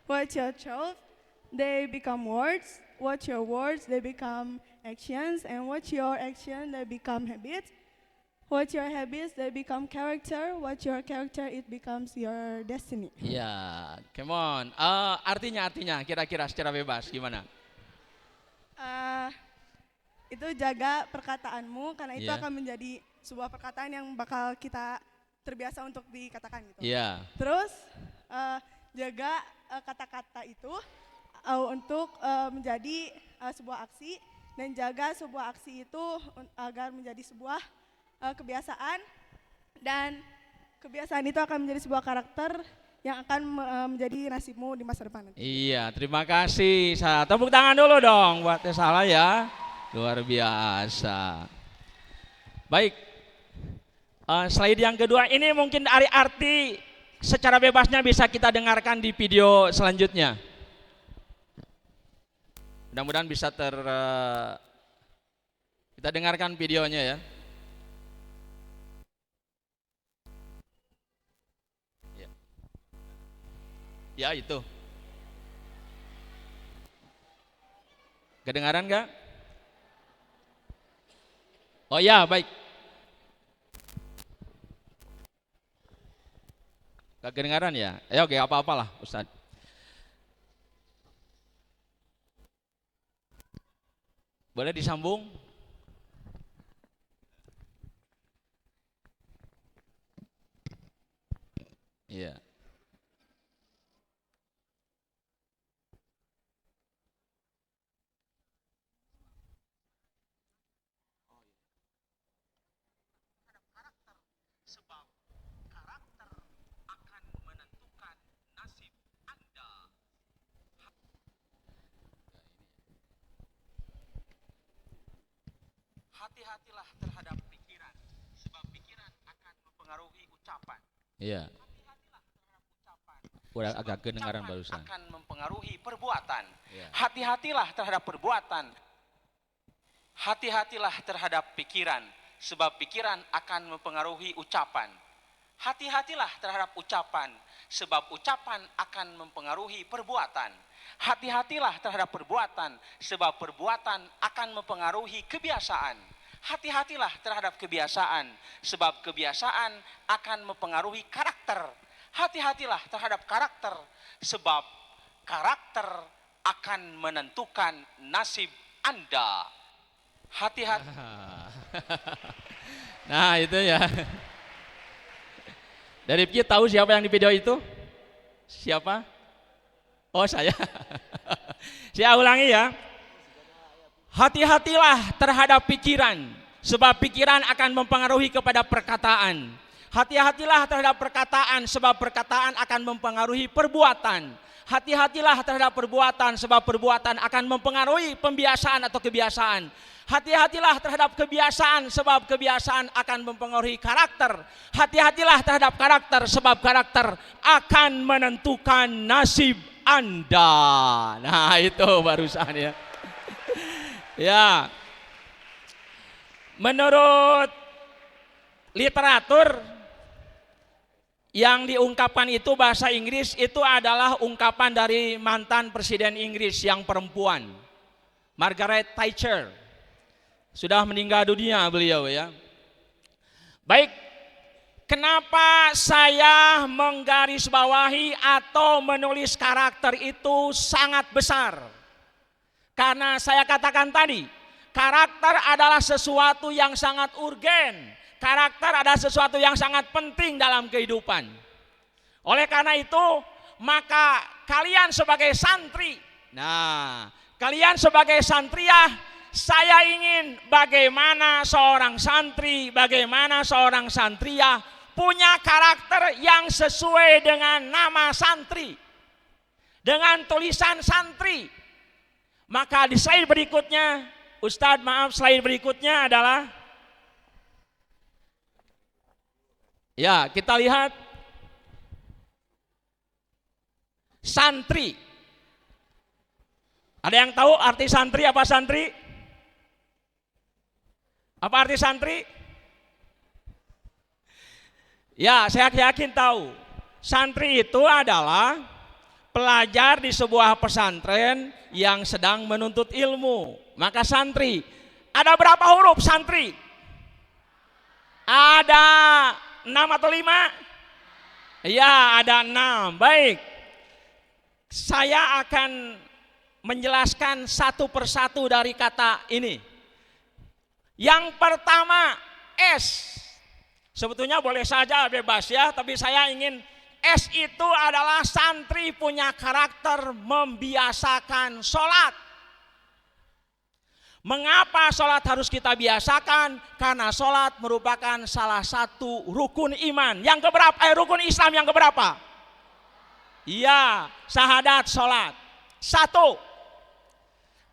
G: What your thoughts, they become words. What your words, they become actions. And what your action, they become habits. What your habits, they become character. What your character, it becomes your destiny.
E: Ya, come on. Artinya kira-kira secara bebas gimana?
G: Itu jaga perkataanmu karena itu
E: Iya.
G: akan menjadi sebuah perkataan yang bakal kita terbiasa untuk dikatakan gitu.
E: Iya.
G: Terus jaga kata-kata itu untuk menjadi sebuah aksi dan jaga sebuah aksi itu agar menjadi sebuah kebiasaan dan kebiasaan itu akan menjadi sebuah karakter yang akan menjadi nasibmu di masa depan nanti.
E: Iya, terima kasih. Tepuk tangan dulu dong buat Sahla ya. Luar biasa. Baik. Slide yang kedua ini mungkin arti secara bebasnya bisa kita dengarkan di video selanjutnya. Mudah-mudahan bisa kita dengarkan videonya ya. Ya itu. Kedengaran nggak? Oh ya, baik. Gak kedengaran ya? Oke, apa-apalah Ustaz. Boleh disambung? Iya. Hati-hatilah terhadap pikiran, sebab pikiran akan mempengaruhi ucapan. Iya. Hati-hatilah terhadap ucapan. Udah agak kedengaran barusan. Akan mempengaruhi perbuatan. Iya. Hati-hatilah terhadap perbuatan. Hati-hatilah terhadap pikiran, sebab pikiran akan mempengaruhi ucapan. Hati-hatilah terhadap ucapan, sebab ucapan akan mempengaruhi perbuatan. Hati-hatilah terhadap perbuatan, sebab perbuatan akan mempengaruhi kebiasaan. Hati-hatilah terhadap kebiasaan, sebab kebiasaan akan mempengaruhi karakter. Hati-hatilah terhadap karakter, sebab karakter akan menentukan nasib Anda. Hati-hati. Nah itu ya. Dari Rifki tahu siapa yang di video itu? Siapa? Oh saya. Saya ulangi ya. Hati-hatilah terhadap pikiran, sebab pikiran akan mempengaruhi kepada perkataan. Hati-hatilah terhadap perkataan, sebab perkataan akan mempengaruhi perbuatan. Hati-hatilah terhadap perbuatan, sebab perbuatan akan mempengaruhi pembiasaan atau kebiasaan. Hati-hatilah terhadap kebiasaan, sebab kebiasaan akan mempengaruhi karakter. Hati-hatilah terhadap karakter, sebab karakter akan menentukan nasib Anda. Nah itu barusan ya. Ya, menurut literatur yang diungkapkan itu bahasa Inggris itu adalah ungkapan dari mantan Presiden Inggris yang perempuan, Margaret Thatcher. Sudah meninggal dunia beliau ya. Baik, kenapa saya menggarisbawahi atau menulis karakter itu sangat besar? Karena saya katakan tadi, karakter adalah sesuatu yang sangat urgen. Karakter adalah sesuatu yang sangat penting dalam kehidupan. Oleh karena itu, maka kalian sebagai santri, kalian sebagai santriah, saya ingin bagaimana seorang santri, bagaimana seorang santriah punya karakter yang sesuai dengan nama santri, dengan tulisan santri. Maka di slide berikutnya, Ustadz maaf, slide berikutnya adalah ya, kita lihat santri. Ada yang tahu arti santri apa santri? Apa arti santri? Ya, saya yakin tahu. Santri itu adalah pelajar di sebuah pesantren yang sedang menuntut ilmu. Maka santri. Ada berapa huruf santri? Ada 6 atau 5? Ya, ada 6. Baik. Saya akan menjelaskan satu persatu dari kata ini. Yang pertama, S. Sebetulnya boleh saja bebas ya, tapi saya ingin S itu adalah santri punya karakter membiasakan sholat. Mengapa sholat harus kita biasakan? Karena sholat merupakan salah satu rukun iman. Yang keberapa? Rukun Islam yang keberapa? Iya, syahadat sholat. 1.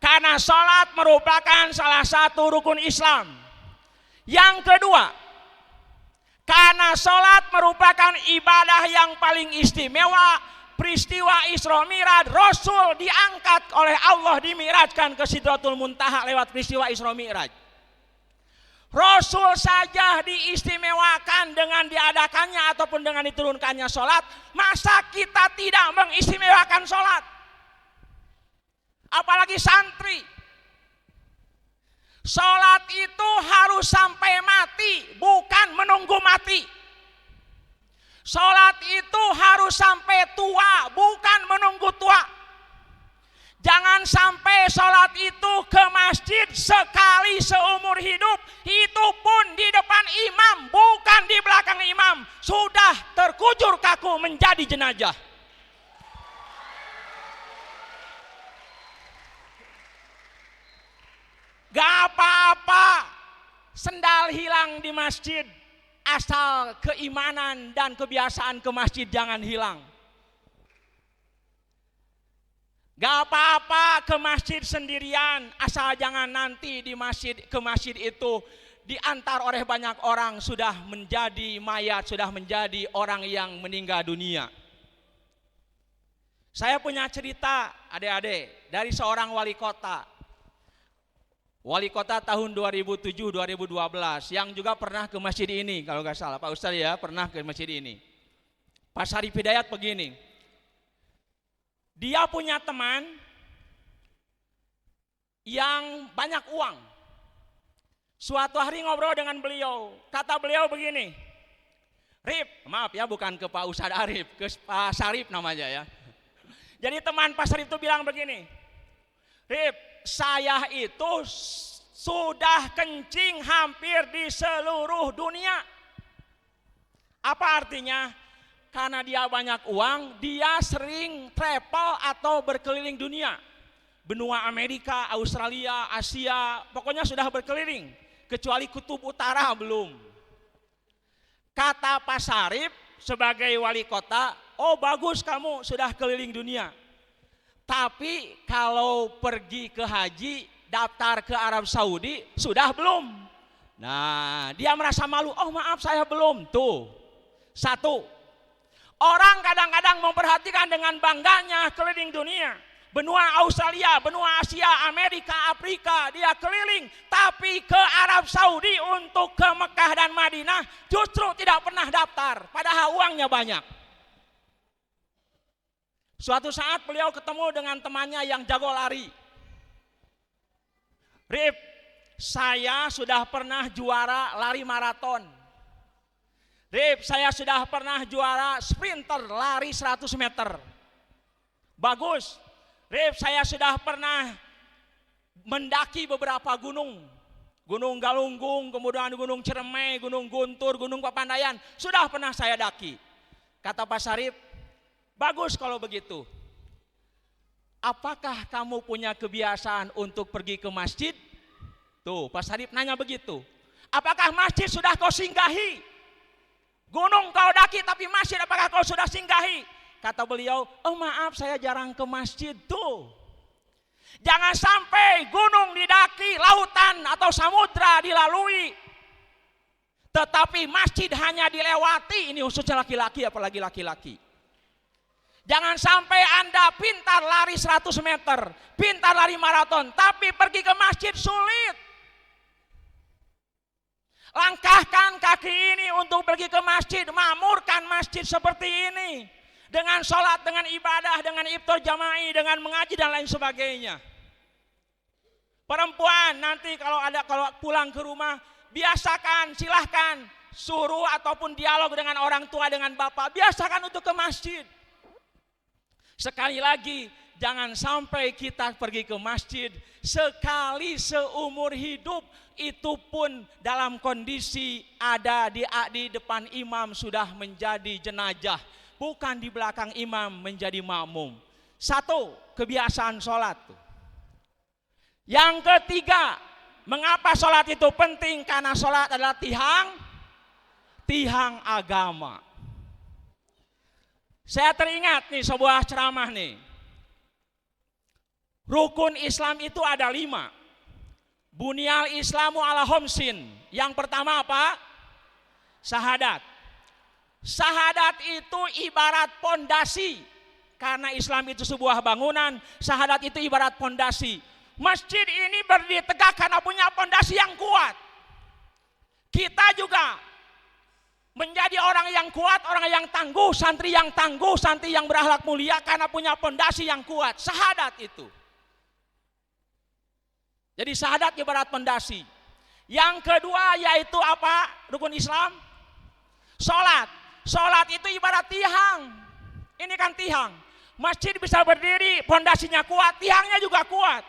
E: Karena sholat merupakan salah satu rukun Islam. Yang kedua, karena sholat merupakan ibadah yang paling istimewa. Peristiwa Isra Mi'raj, Rasul diangkat oleh Allah, dimirajkan ke Sidratul Muntaha lewat peristiwa Isra Mi'raj. Rasul saja diistimewakan dengan diadakannya ataupun dengan diturunkannya sholat. Masa kita tidak mengistimewakan sholat? Apalagi santri. Sholat itu harus sampai mati, bukan menunggu mati. Sholat itu harus sampai tua, bukan menunggu tua. Jangan sampai sholat itu ke masjid sekali seumur hidup, itu pun di depan imam, bukan di belakang imam. Sudah terkujur kaku menjadi jenazah. Gak apa-apa sendal hilang di masjid, asal keimanan dan kebiasaan ke masjid jangan hilang. Gak apa-apa ke masjid sendirian, asal jangan nanti di masjid, ke masjid itu diantar oleh banyak orang sudah menjadi mayat, sudah menjadi orang yang meninggal dunia. Saya punya cerita adik-adik dari seorang wali kota. Wali kota tahun 2007-2012 yang juga pernah ke masjid ini, kalau nggak salah Pak Ustadz ya, pernah ke masjid ini. Pak Syarif Hidayat begini, dia punya teman yang banyak uang. Suatu hari ngobrol dengan beliau, kata beliau begini, Rip, maaf ya bukan ke Pak Ustadz Arif, ke Pak Syarif namanya ya. Jadi teman Pak Syarif itu bilang begini, Rip, saya itu sudah kencing hampir di seluruh dunia. Apa artinya? Karena dia banyak uang, dia sering travel atau berkeliling dunia. Benua Amerika, Australia, Asia, pokoknya sudah berkeliling. Kecuali kutub utara belum. Kata Pak Syarif sebagai wali kota, oh bagus kamu sudah keliling dunia. Tapi kalau pergi ke haji, daftar ke Arab Saudi, sudah belum? Nah, dia merasa malu, oh maaf saya belum. Tuh, 1. Orang kadang-kadang memperhatikan dengan bangganya keliling dunia.
H: benua Australia, benua Asia, Amerika, Afrika, dia keliling. Tapi ke Arab Saudi untuk ke Mekah dan Madinah justru tidak pernah daftar, padahal uangnya banyak. Suatu saat beliau ketemu dengan temannya yang jago lari. Rip, saya sudah pernah juara lari maraton. Rip, saya sudah pernah juara sprinter lari 100 meter. Bagus. Rip, saya sudah pernah mendaki beberapa gunung. Gunung Galunggung, kemudian Gunung Ciremai, Gunung Guntur, Gunung Papandayan. Sudah pernah saya daki. Kata Pak Syarif, bagus kalau begitu. Apakah kamu punya kebiasaan untuk pergi ke masjid? Tuh, Pak Syarif nanya begitu. Apakah masjid sudah kau singgahi? Gunung kau daki tapi masjid apakah kau sudah singgahi? Kata beliau, oh maaf saya jarang ke masjid tuh. Jangan sampai gunung didaki, lautan atau samudra dilalui, tetapi masjid hanya dilewati. Ini khususnya laki-laki, apalagi laki-laki. Jangan sampai Anda pintar lari 100 meter, pintar lari maraton, tapi pergi ke masjid sulit. Langkahkan kaki ini untuk pergi ke masjid, makmurkan masjid seperti ini. Dengan sholat, dengan ibadah, dengan iftar jama'i, dengan mengaji dan lain sebagainya. Perempuan nanti kalau pulang ke rumah, biasakan, silahkan suruh ataupun dialog dengan orang tua, dengan bapak, biasakan untuk ke masjid. Sekali lagi, jangan sampai kita pergi ke masjid sekali seumur hidup, itu pun dalam kondisi ada di depan imam sudah menjadi jenazah, bukan di belakang imam menjadi makmum. Satu, kebiasaan sholat. Yang ketiga, mengapa sholat itu penting? Karena sholat adalah tiang agama. Saya teringat nih sebuah ceramah nih. Rukun Islam itu ada 5. Bunyal Islamu ala khamsin. Yang pertama apa? Syahadat. Syahadat itu ibarat pondasi. Karena Islam itu sebuah bangunan, syahadat itu ibarat pondasi. Masjid ini berdiri tegak karena punya pondasi yang kuat. Kita juga menjadi orang yang kuat, orang yang tangguh, santri yang berakhlak mulia karena punya pondasi yang kuat, syahadat itu. Jadi syahadat ibarat pondasi. Yang kedua yaitu apa? Rukun Islam? Sholat. Sholat itu ibarat tiang. Ini kan tiang. Masjid bisa berdiri, pondasinya kuat, tiangnya juga kuat.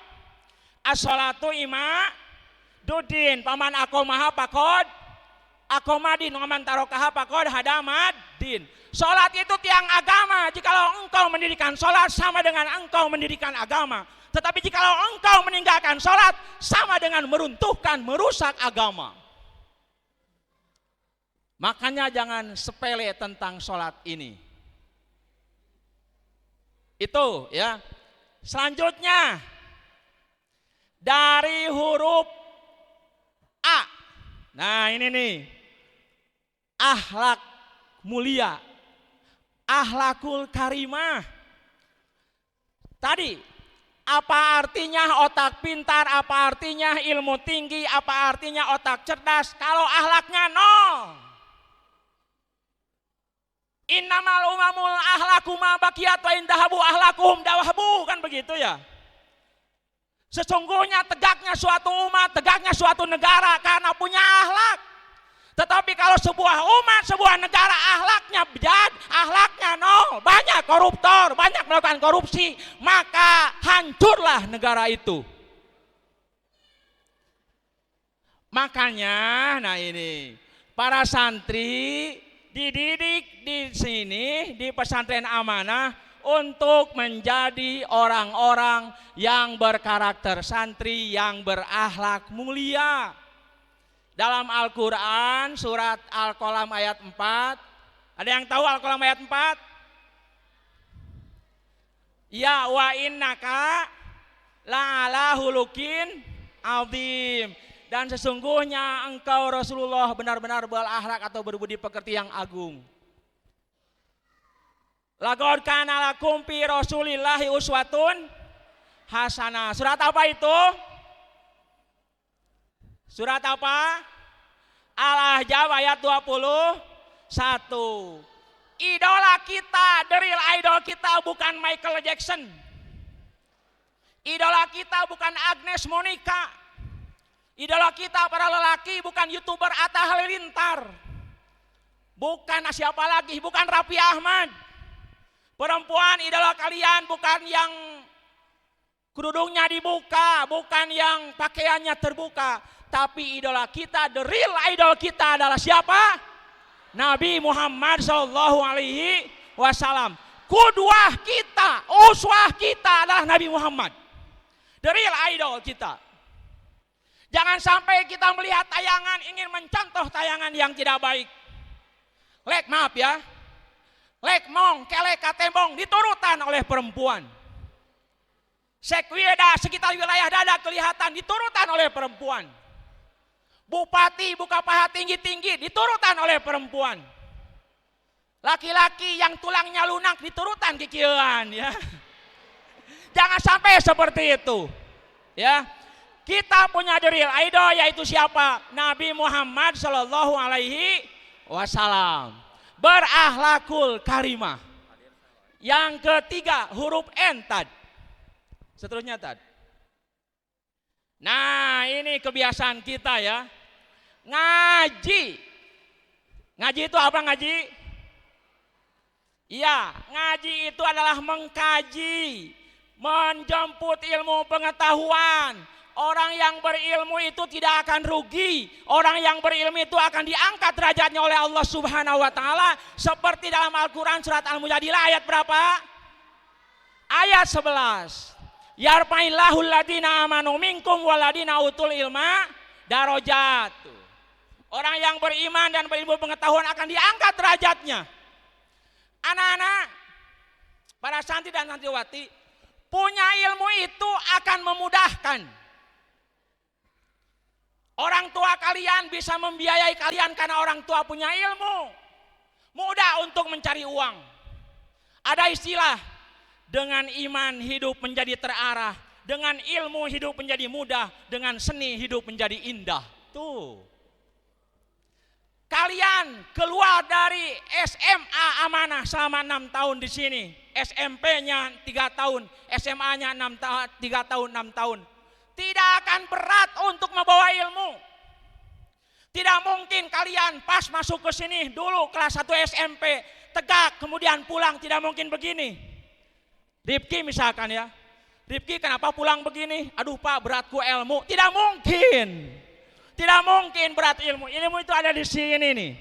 H: As-sholatu imadudin, paman akomaha pakod akomadin, waman tarokaha pakod hadamadin. Sholat itu tiang agama. Jikalau engkau mendirikan sholat sama dengan engkau mendirikan agama. Tetapi jikalau engkau meninggalkan sholat sama dengan meruntuhkan, merusak agama. Makanya jangan sepele tentang sholat ini. Itu ya. Selanjutnya dari huruf A. Nah ini nih. Akhlak mulia. Akhlakul karimah. Tadi apa artinya otak pintar, apa artinya ilmu tinggi, apa artinya otak cerdas kalau akhlaknya nol. Innamal umamul ahlaku ma baqiyat wa indahabu ahlakuhum dawahabu, kan begitu ya. Sesungguhnya tegaknya suatu umat, tegaknya suatu negara karena punya akhlak. Tetapi kalau sebuah umat, sebuah negara akhlaknya bejat, akhlaknya nol, banyak koruptor, banyak melakukan korupsi, maka hancurlah negara itu. Makanya, nah ini, para santri dididik di sini, di pesantren amanah, untuk menjadi orang-orang yang berkarakter santri, yang berakhlak mulia. Dalam Al-Quran surat Al-Qalam ayat 4. Ada yang tahu Al-Qalam ayat 4? Ya wa innaka la'ala hulukin azim. Dan sesungguhnya engkau Rasulullah benar-benar berakhlak atau berbudi pekerti yang agung. Laqad kana lakum fi Rasulillahi uswatun hasanah. Surat apa itu? Surat apa? Al-Ahzab ayat 21. Idola kita, the real idol kita bukan Michael Jackson. Idola kita bukan Agnes Monica. Idola kita para lelaki bukan YouTuber Atta Halilintar. Bukan siapa lagi, bukan Raffi Ahmad. Perempuan idola kalian bukan yang kerudungnya dibuka, bukan yang pakaiannya terbuka. Tapi idola kita, the real idol kita adalah siapa? Nabi Muhammad SAW. Kudwah kita, uswah kita adalah Nabi Muhammad. The real idol kita. Jangan sampai kita melihat tayangan ingin mencontoh tayangan yang tidak baik. Lek maaf ya. Lek mong, kelek katembong diturutan oleh perempuan. Sekweda sekitar wilayah dada kelihatan diturutan oleh perempuan. Bupati buka paha tinggi-tinggi diturutan oleh perempuan. Laki-laki yang tulangnya lunak diturutan kikieuan ya. Jangan sampai seperti itu. Ya. Kita punya the real idol yaitu siapa? Nabi Muhammad sallallahu alaihi wasallam. Berakhlakul karimah. Yang ketiga huruf N tad. Seterusnya tad. Nah, ini kebiasaan kita ya. Ngaji. Ngaji itu apa ngaji? Iya, ngaji itu adalah mengkaji, menjemput ilmu pengetahuan. Orang yang berilmu itu tidak akan rugi. Orang yang berilmu itu akan diangkat derajatnya oleh Allah Subhanahu wa taala seperti dalam Al-Qur'an surat Al-Mujadilah ayat berapa? Ayat 11. Yarfa'illahu alladziina aamanu minkum walladziina utul ilma darajat. Orang yang beriman dan berilmu pengetahuan akan diangkat derajatnya. Anak-anak, para santri dan santriwati, punya ilmu itu akan memudahkan. Orang tua kalian bisa membiayai kalian karena orang tua punya ilmu. Mudah untuk mencari uang. Ada istilah, dengan iman hidup menjadi terarah, dengan ilmu hidup menjadi mudah, dengan seni hidup menjadi indah. Tuh. Kalian keluar dari SMA amanah selama 6 tahun di sini. SMP-nya 3 tahun, SMA-nya 3 tahun, 6 tahun. Tidak akan berat untuk membawa ilmu. Tidak mungkin kalian pas masuk ke sini dulu kelas 1 SMP, tegak kemudian pulang, tidak mungkin begini. Rifki misalkan ya. Rifki kenapa pulang begini? Aduh Pak, beratku ilmu. Tidak mungkin. Tidak mungkin berat ilmu. Ilmu itu ada di sini nih.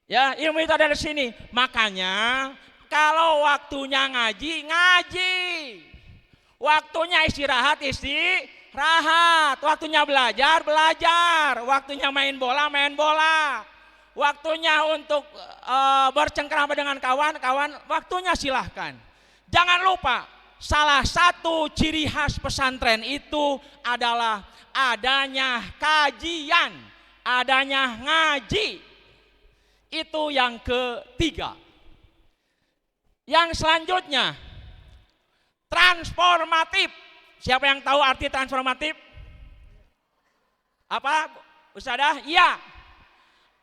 H: Ya, ilmu itu ada di sini. Makanya kalau waktunya ngaji, ngaji. Waktunya istirahat, istirahat. Waktunya belajar, belajar. Waktunya main bola, main bola. Waktunya untuk bercengkrama dengan kawan-kawan, waktunya silahkan. Jangan lupa, salah satu ciri khas pesantren itu adalah adanya kajian, adanya ngaji. Itu yang ketiga. Yang selanjutnya, transformatif. Siapa yang tahu arti transformatif? Apa, Ustadzah? Iya,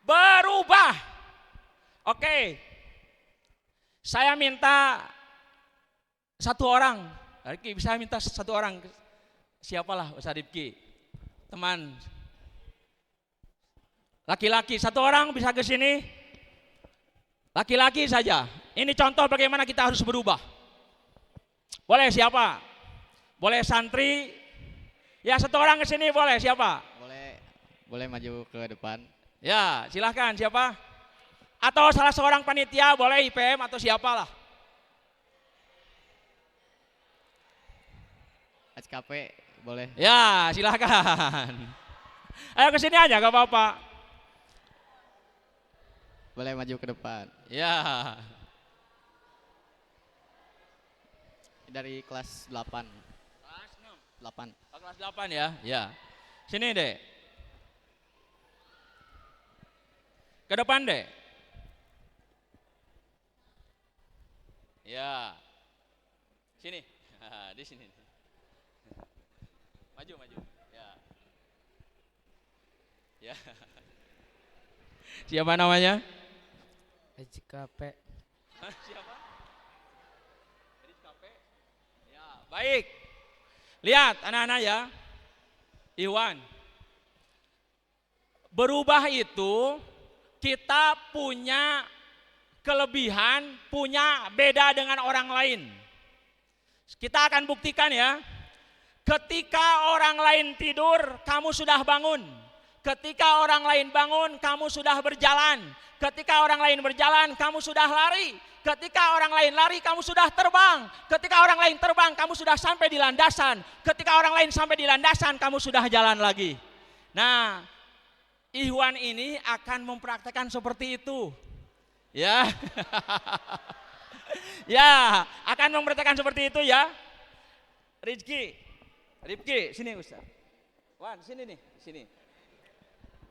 H: berubah. Oke, saya minta satu orang. Rifki bisa minta satu orang. Siapalah Ustadz Rifki? Teman. Laki-laki satu orang bisa ke sini. Laki-laki saja. Ini contoh bagaimana kita harus berubah. Boleh siapa? Boleh santri? Ya satu orang ke sini boleh siapa?
A: Boleh maju ke depan.
H: Ya silahkan siapa? Atau salah seorang panitia boleh IPM atau siapalah.
A: SKP boleh.
H: Ya silahkan. Ayo ke sini aja gak apa-apa.
A: Boleh maju ke depan.
H: Ya.
A: Dari kelas 8.
H: Kelas
A: 8.
H: Oh, kelas 8 ya. Ya. Sini deh. Ke depan deh. Ya. Sini. Di sini.
E: Maju. Ya. Ya. Siapa namanya?
B: SKP.
E: Siapa? Ya, baik. Lihat anak-anak ya. Iwan. Berubah itu kita punya kelebihan, punya beda dengan orang lain. Kita akan buktikan ya. Ketika orang lain tidur, kamu sudah bangun. Ketika orang lain bangun, kamu sudah berjalan. Ketika orang lain berjalan, kamu sudah lari. Ketika orang lain lari, kamu sudah terbang. Ketika orang lain terbang, kamu sudah sampai di landasan. Ketika orang lain sampai di landasan, kamu sudah jalan lagi. Nah, Ikhwan ini akan mempraktekkan seperti itu. Ya. Ya, akan mempraktekkan seperti itu ya. Rifki, sini Ustaz. Wan, sini nih, sini.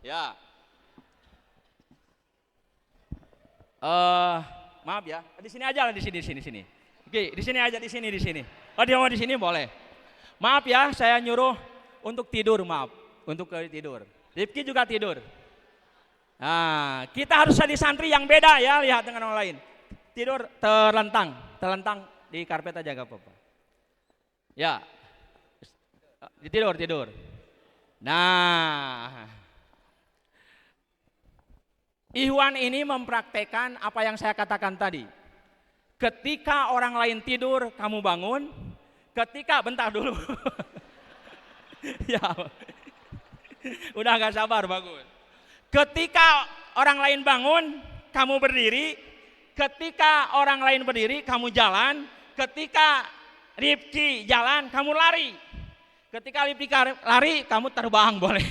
E: Ya. Maaf ya, di sini aja lah, di sini. Oke, di sini aja, di sini. Oh, dia mau di sini boleh. Maaf ya, saya nyuruh untuk tidur, maaf, untuk tidur. Rifki juga tidur. Nah, kita harus jadi santri yang beda ya, lihat dengan orang lain. Tidur terlentang di karpet aja gak apa-apa. Ya, tidur. Nah, Ikhwan ini mempraktekkan apa yang saya katakan tadi. Ketika orang lain tidur, kamu bangun. Ketika, bentar dulu. Ya, udah gak sabar bangun. Ketika orang lain bangun, kamu berdiri. Ketika orang lain berdiri, kamu jalan. Ketika Rifki jalan, kamu lari. Ketika Rifki lari, kamu terbang boleh.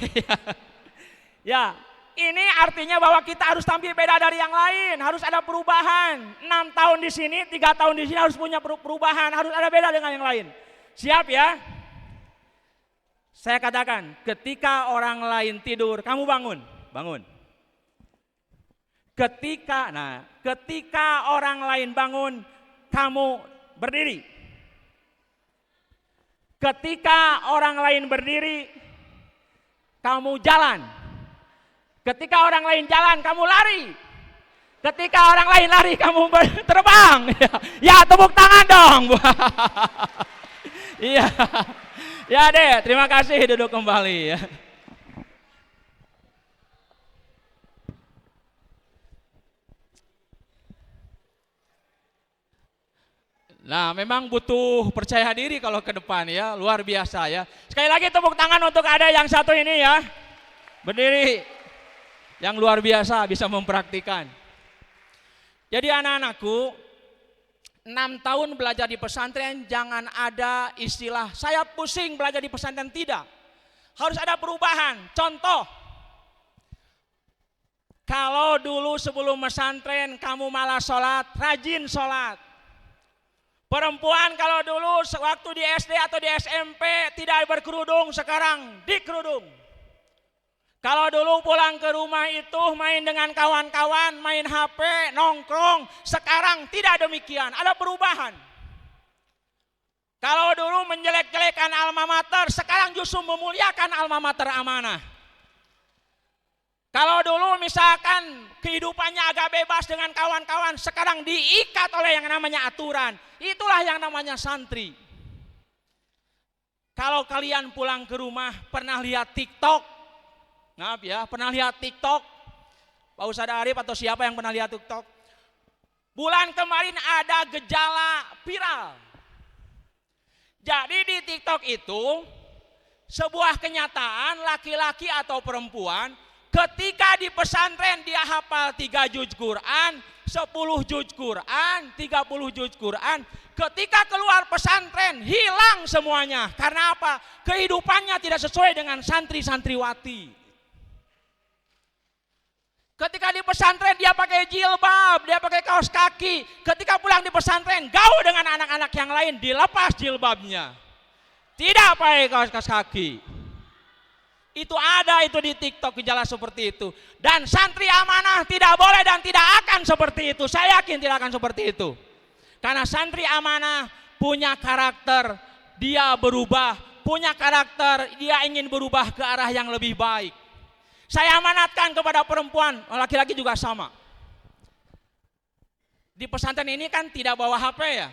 E: Ya, ini artinya bahwa kita harus tampil beda dari yang lain. Harus ada perubahan. 6 tahun di sini, 3 tahun di sini harus punya perubahan. Harus ada beda dengan yang lain. Siap ya? Saya katakan, ketika orang lain tidur, kamu bangun. Ketika orang lain bangun, kamu berdiri. Ketika orang lain berdiri, kamu jalan. Ketika orang lain jalan, kamu lari. Ketika orang lain lari, kamu terbang. Ya, tepuk tangan dong. Iya. Ya deh, terima kasih, duduk kembali ya. Nah, memang butuh percaya diri kalau ke depan ya, luar biasa ya. Sekali lagi tepuk tangan untuk ada yang satu ini ya. Berdiri. Yang luar biasa bisa mempraktikan. Jadi anak-anakku, 6 tahun belajar di pesantren jangan ada istilah saya pusing belajar di pesantren, tidak. Harus ada perubahan. Contoh, kalau dulu sebelum pesantren kamu malas sholat, rajin sholat. Perempuan kalau dulu waktu di SD atau di SMP tidak berkerudung, sekarang dikerudung. Kalau dulu pulang ke rumah itu main dengan kawan-kawan, main HP, nongkrong, sekarang tidak demikian, ada perubahan. Kalau dulu menjelek-jelekan alma mater, sekarang justru memuliakan alma mater Amanah. Kalau dulu misalkan kehidupannya agak bebas dengan kawan-kawan, sekarang diikat oleh yang namanya aturan. Itulah yang namanya santri. Kalau kalian pulang ke rumah pernah lihat TikTok? Maaf ya, pernah lihat TikTok? Pak Ustadz Arif atau siapa yang pernah lihat TikTok? Bulan kemarin ada gejala viral. Jadi di TikTok itu sebuah kenyataan, laki-laki atau perempuan ketika di pesantren dia hafal 3 juz Quran, 10 juz Quran, 30 juz Quran. Ketika keluar pesantren hilang semuanya. Karena apa? Kehidupannya tidak sesuai dengan santri-santriwati. Ketika di pesantren dia pakai jilbab, dia pakai kaos kaki. Ketika pulang di pesantren gaul dengan anak-anak yang lain, dilepas jilbabnya. Tidak pakai kaos kaki. Itu ada itu di TikTok gejala seperti itu. Dan santri Amanah tidak boleh dan tidak akan seperti itu. Saya yakin tidak akan seperti itu. Karena santri Amanah punya karakter, dia berubah,
H: punya karakter, dia ingin berubah ke arah yang lebih baik. Saya amanatkan kepada perempuan, laki-laki juga sama. Di pesantren ini kan tidak bawa HP ya?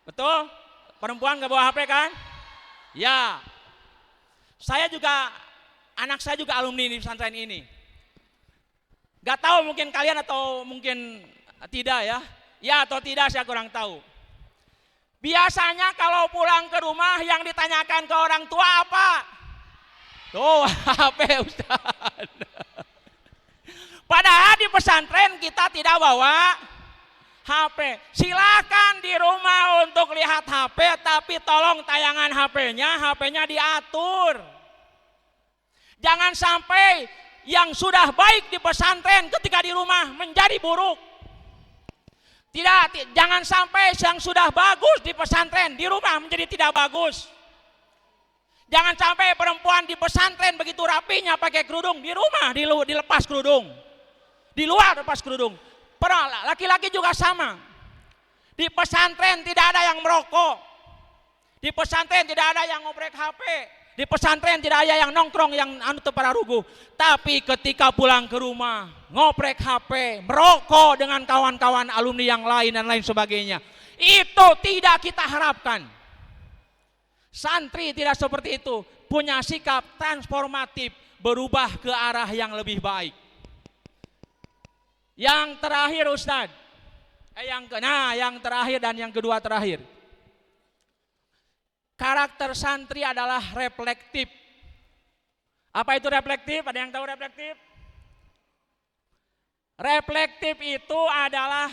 H: Betul? Perempuan gak bawa HP kan? Ya. Saya juga, anak saya juga alumni di pesantren ini. Gak tahu mungkin kalian atau mungkin tidak ya. Ya atau tidak saya kurang tahu. Biasanya kalau pulang ke rumah yang ditanyakan ke orang tua apa? Tuh HP Ustaz. Padahal di pesantren kita tidak bawa HP. Silakan di rumah untuk lihat HP, tapi tolong tayangan HP-nya diatur. Jangan sampai yang sudah baik di pesantren ketika di rumah menjadi buruk. Jangan sampai yang sudah bagus di pesantren di rumah menjadi tidak bagus. Jangan sampai perempuan di pesantren begitu rapinya pakai kerudung, di rumah dilepas kerudung. Di luar lepas kerudung. Laki-laki juga sama. Di pesantren tidak ada yang merokok. Di pesantren tidak ada yang ngoprek HP. Di pesantren tidak ada yang nongkrong yang para rugu. Tapi ketika pulang ke rumah, ngoprek HP, merokok dengan kawan-kawan alumni yang lain dan lain sebagainya. Itu tidak kita harapkan. Santri tidak seperti itu, punya sikap transformatif, berubah ke arah yang lebih baik. Yang terakhir Ustadz, yang terakhir dan yang kedua terakhir. Karakter santri adalah reflektif. Apa itu reflektif? Ada yang tahu reflektif? Reflektif itu adalah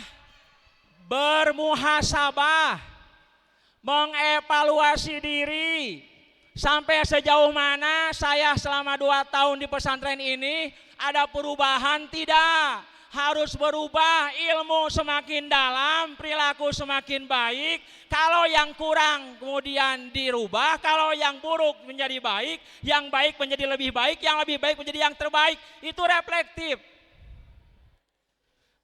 H: bermuhasabah, mengevaluasi diri sampai sejauh mana saya selama 2 tahun di pesantren ini ada perubahan tidak, harus berubah, ilmu semakin dalam, perilaku semakin baik. Kalau yang kurang kemudian dirubah, kalau yang buruk menjadi baik, yang baik menjadi lebih baik, yang lebih baik menjadi yang terbaik. Itu reflektif.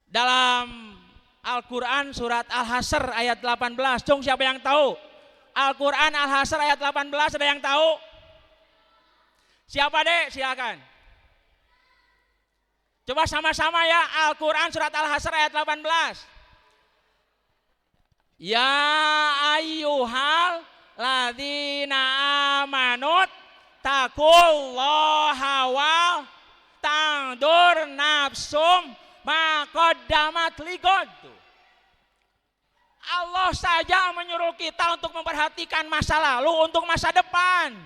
H: Dalam Al-Quran surat Al-Hasr ayat 18. Cung, siapa yang tahu? Al-Quran Al-Hasr ayat 18, ada yang tahu? Siapa dek? Silakan. Coba sama-sama ya, Al-Quran surat Al-Hasr ayat 18. Ya ayyuhal ladzina amanut taqullaha wa tandur nafsum maqaddamat liqad. Allah saja menyuruh kita untuk memperhatikan masa lalu untuk masa depan.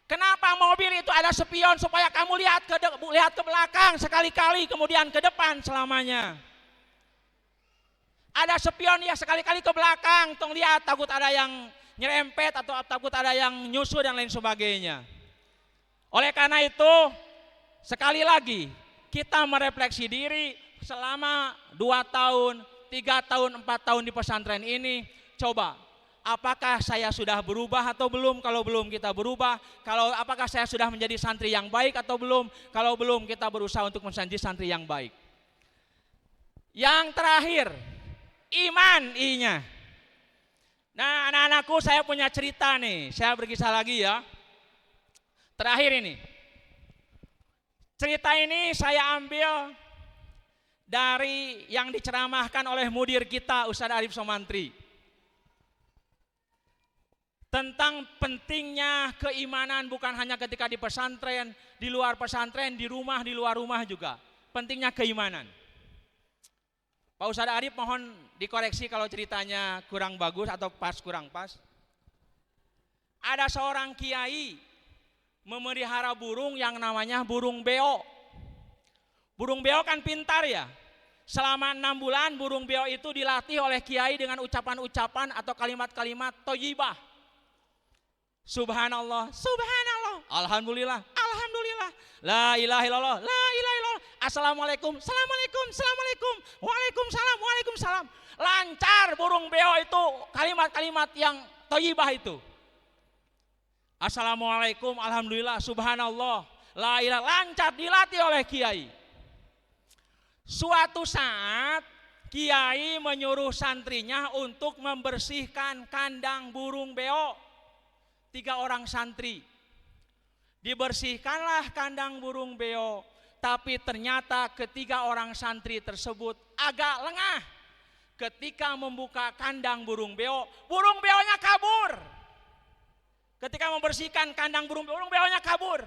H: Kenapa mobil itu ada spion supaya kamu lihat ke belakang sekali-kali kemudian ke depan selamanya. Ada spion ya sekali-kali ke belakang, tong lihat takut ada yang nyerempet atau takut ada yang nyusul dan lain sebagainya. Oleh karena itu sekali lagi kita merefleksi diri selama 2 tahun, 3 tahun, 4 tahun di pesantren ini. Coba, apakah saya sudah berubah atau belum? Kalau belum kita berubah. Apakah saya sudah menjadi santri yang baik atau belum? Kalau belum kita berusaha untuk menjadi santri yang baik. Yang terakhir, iman I-nya. Nah anak-anakku saya punya cerita nih, saya berkisah lagi ya. Terakhir ini. Cerita ini saya ambil dari yang diceramahkan oleh mudir kita Ustaz Arif Somantri. Tentang pentingnya keimanan bukan hanya ketika di pesantren, di luar pesantren, di rumah, di luar rumah juga. Pentingnya keimanan. Pak Ustaz Arif mohon dikoreksi kalau ceritanya kurang bagus atau kurang pas. Ada seorang kiai memelihara burung yang namanya burung beo. Burung beo kan pintar ya. Selama 6 bulan burung beo itu dilatih oleh kiai dengan ucapan-ucapan atau kalimat-kalimat thayyibah. Subhanallah, subhanallah, alhamdulillah, alhamdulillah, la ilaha illallah, la ilaha illallah, assalamualaikum, assalamualaikum, assalamualaikum, waalaikumsalam, waalaikumsalam. Lancar burung beo itu kalimat-kalimat yang thayyibah itu. Assalamualaikum, alhamdulillah, subhanallah, la ilaha, lancar dilatih oleh kiai. Suatu saat Kiai menyuruh santrinya untuk membersihkan kandang burung beo. 3 orang santri. Dibersihkanlah kandang burung beo. Tapi ternyata ketiga orang santri tersebut agak lengah. Ketika membuka kandang burung beonya kabur. Ketika membersihkan kandang burung beonya kabur.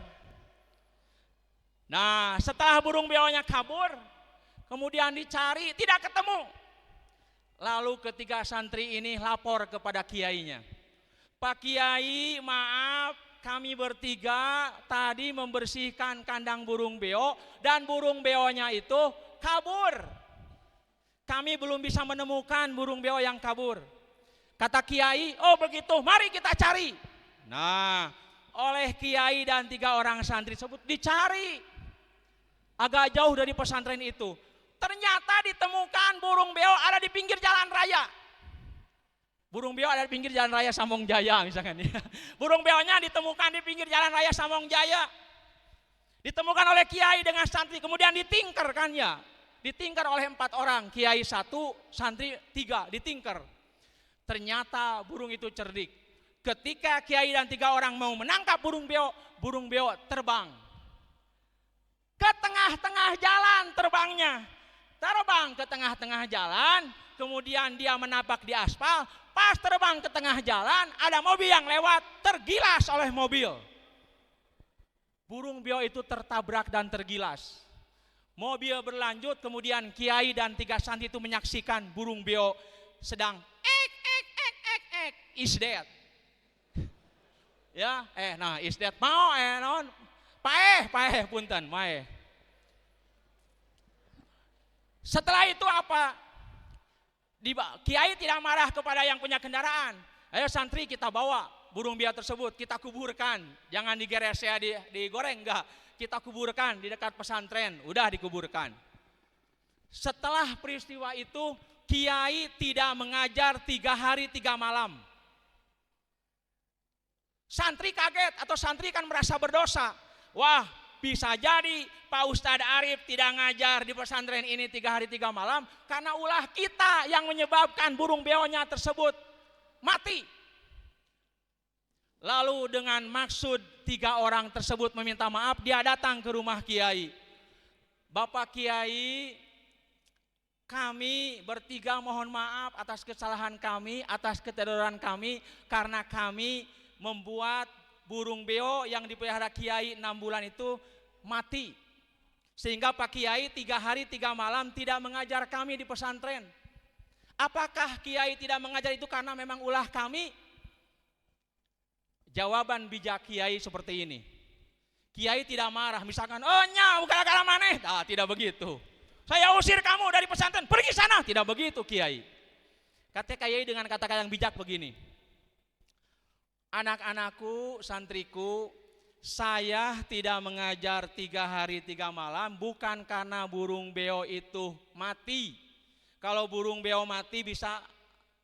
H: Nah, setelah burung beonya kabur, kemudian dicari, tidak ketemu. Lalu ketiga santri ini lapor kepada kiainya. Pak Kiai, maaf, kami bertiga tadi membersihkan kandang burung beo dan burung beonya itu kabur. Kami belum bisa menemukan burung beo yang kabur. Kata kiai, oh begitu, mari kita cari. Nah, oleh kiai dan 3 orang santri tersebut dicari. Agak jauh dari pesantren itu. Ternyata ditemukan burung beo ada di pinggir jalan raya. Burung beo ada di pinggir jalan raya Sambong Jaya misalkan. Burung beonya ditemukan di pinggir jalan raya Sambong Jaya. Ditemukan oleh kiai dengan santri, kemudian ditingker kan ya. Ditingker oleh 4 orang, kiai 1, santri 3, ditingker. Ternyata burung itu cerdik. Ketika kiai dan 3 orang mau menangkap burung beo terbang. Ke tengah-tengah jalan terbangnya. Terbang ke tengah-tengah jalan, kemudian dia menapak di aspal. Pas terbang ke tengah jalan, ada mobil yang lewat, tergilas oleh mobil. Burung beo itu tertabrak dan tergilas. Mobil berlanjut, kemudian kiai dan 3 santri itu menyaksikan burung beo sedang is dead. Ya, nah is dead mau non paeh punten mae. Setelah itu apa? Kiai tidak marah kepada yang punya kendaraan. Ayo santri kita bawa burung beo tersebut, kita kuburkan. Jangan digeres ya, digoreng enggak. Kita kuburkan di dekat pesantren, udah dikuburkan. Setelah peristiwa itu, kiai tidak mengajar 3 hari 3 malam. Santri kaget atau santri kan merasa berdosa. Wah, bisa jadi Pak Ustadz Arif tidak ngajar di pesantren ini 3 hari 3 malam karena ulah kita yang menyebabkan burung beonya tersebut mati. Lalu dengan maksud 3 orang tersebut meminta maaf, dia datang ke rumah kiai. Bapak Kiai, kami bertiga mohon maaf atas kesalahan kami, atas ketiduran kami, karena kami membuat burung beo yang dipelihara Kiai 6 bulan itu mati. Sehingga Pak Kiai 3 hari 3 malam tidak mengajar kami di pesantren. Apakah Kiai tidak mengajar itu karena memang ulah kami? Jawaban bijak Kiai seperti ini. Kiai tidak marah, misalkan, oh nya gara-gara maneh. Nah, tidak begitu. Saya usir kamu dari pesantren, pergi sana. Tidak begitu Kiai. Kata Kiai dengan kata-kata yang bijak begini. Anak-anakku, santriku, saya tidak mengajar 3 hari 3 malam bukan karena burung beo itu mati. Kalau burung beo mati bisa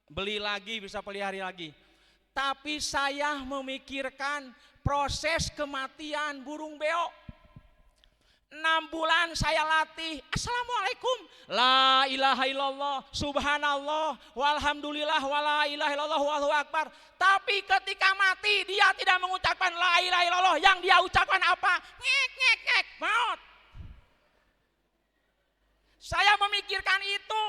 H: beli lagi, bisa pelihara lagi. Tapi saya memikirkan proses kematian burung beo. 6 bulan saya latih, assalamualaikum, la ilaha illallah, subhanallah, walhamdulillah, wala ilaha illallah, wallahu akbar. Tapi ketika mati dia tidak mengucapkan la ilaha illallah, yang dia ucapkan apa? Ngek ngek ngek, maut. Saya memikirkan itu.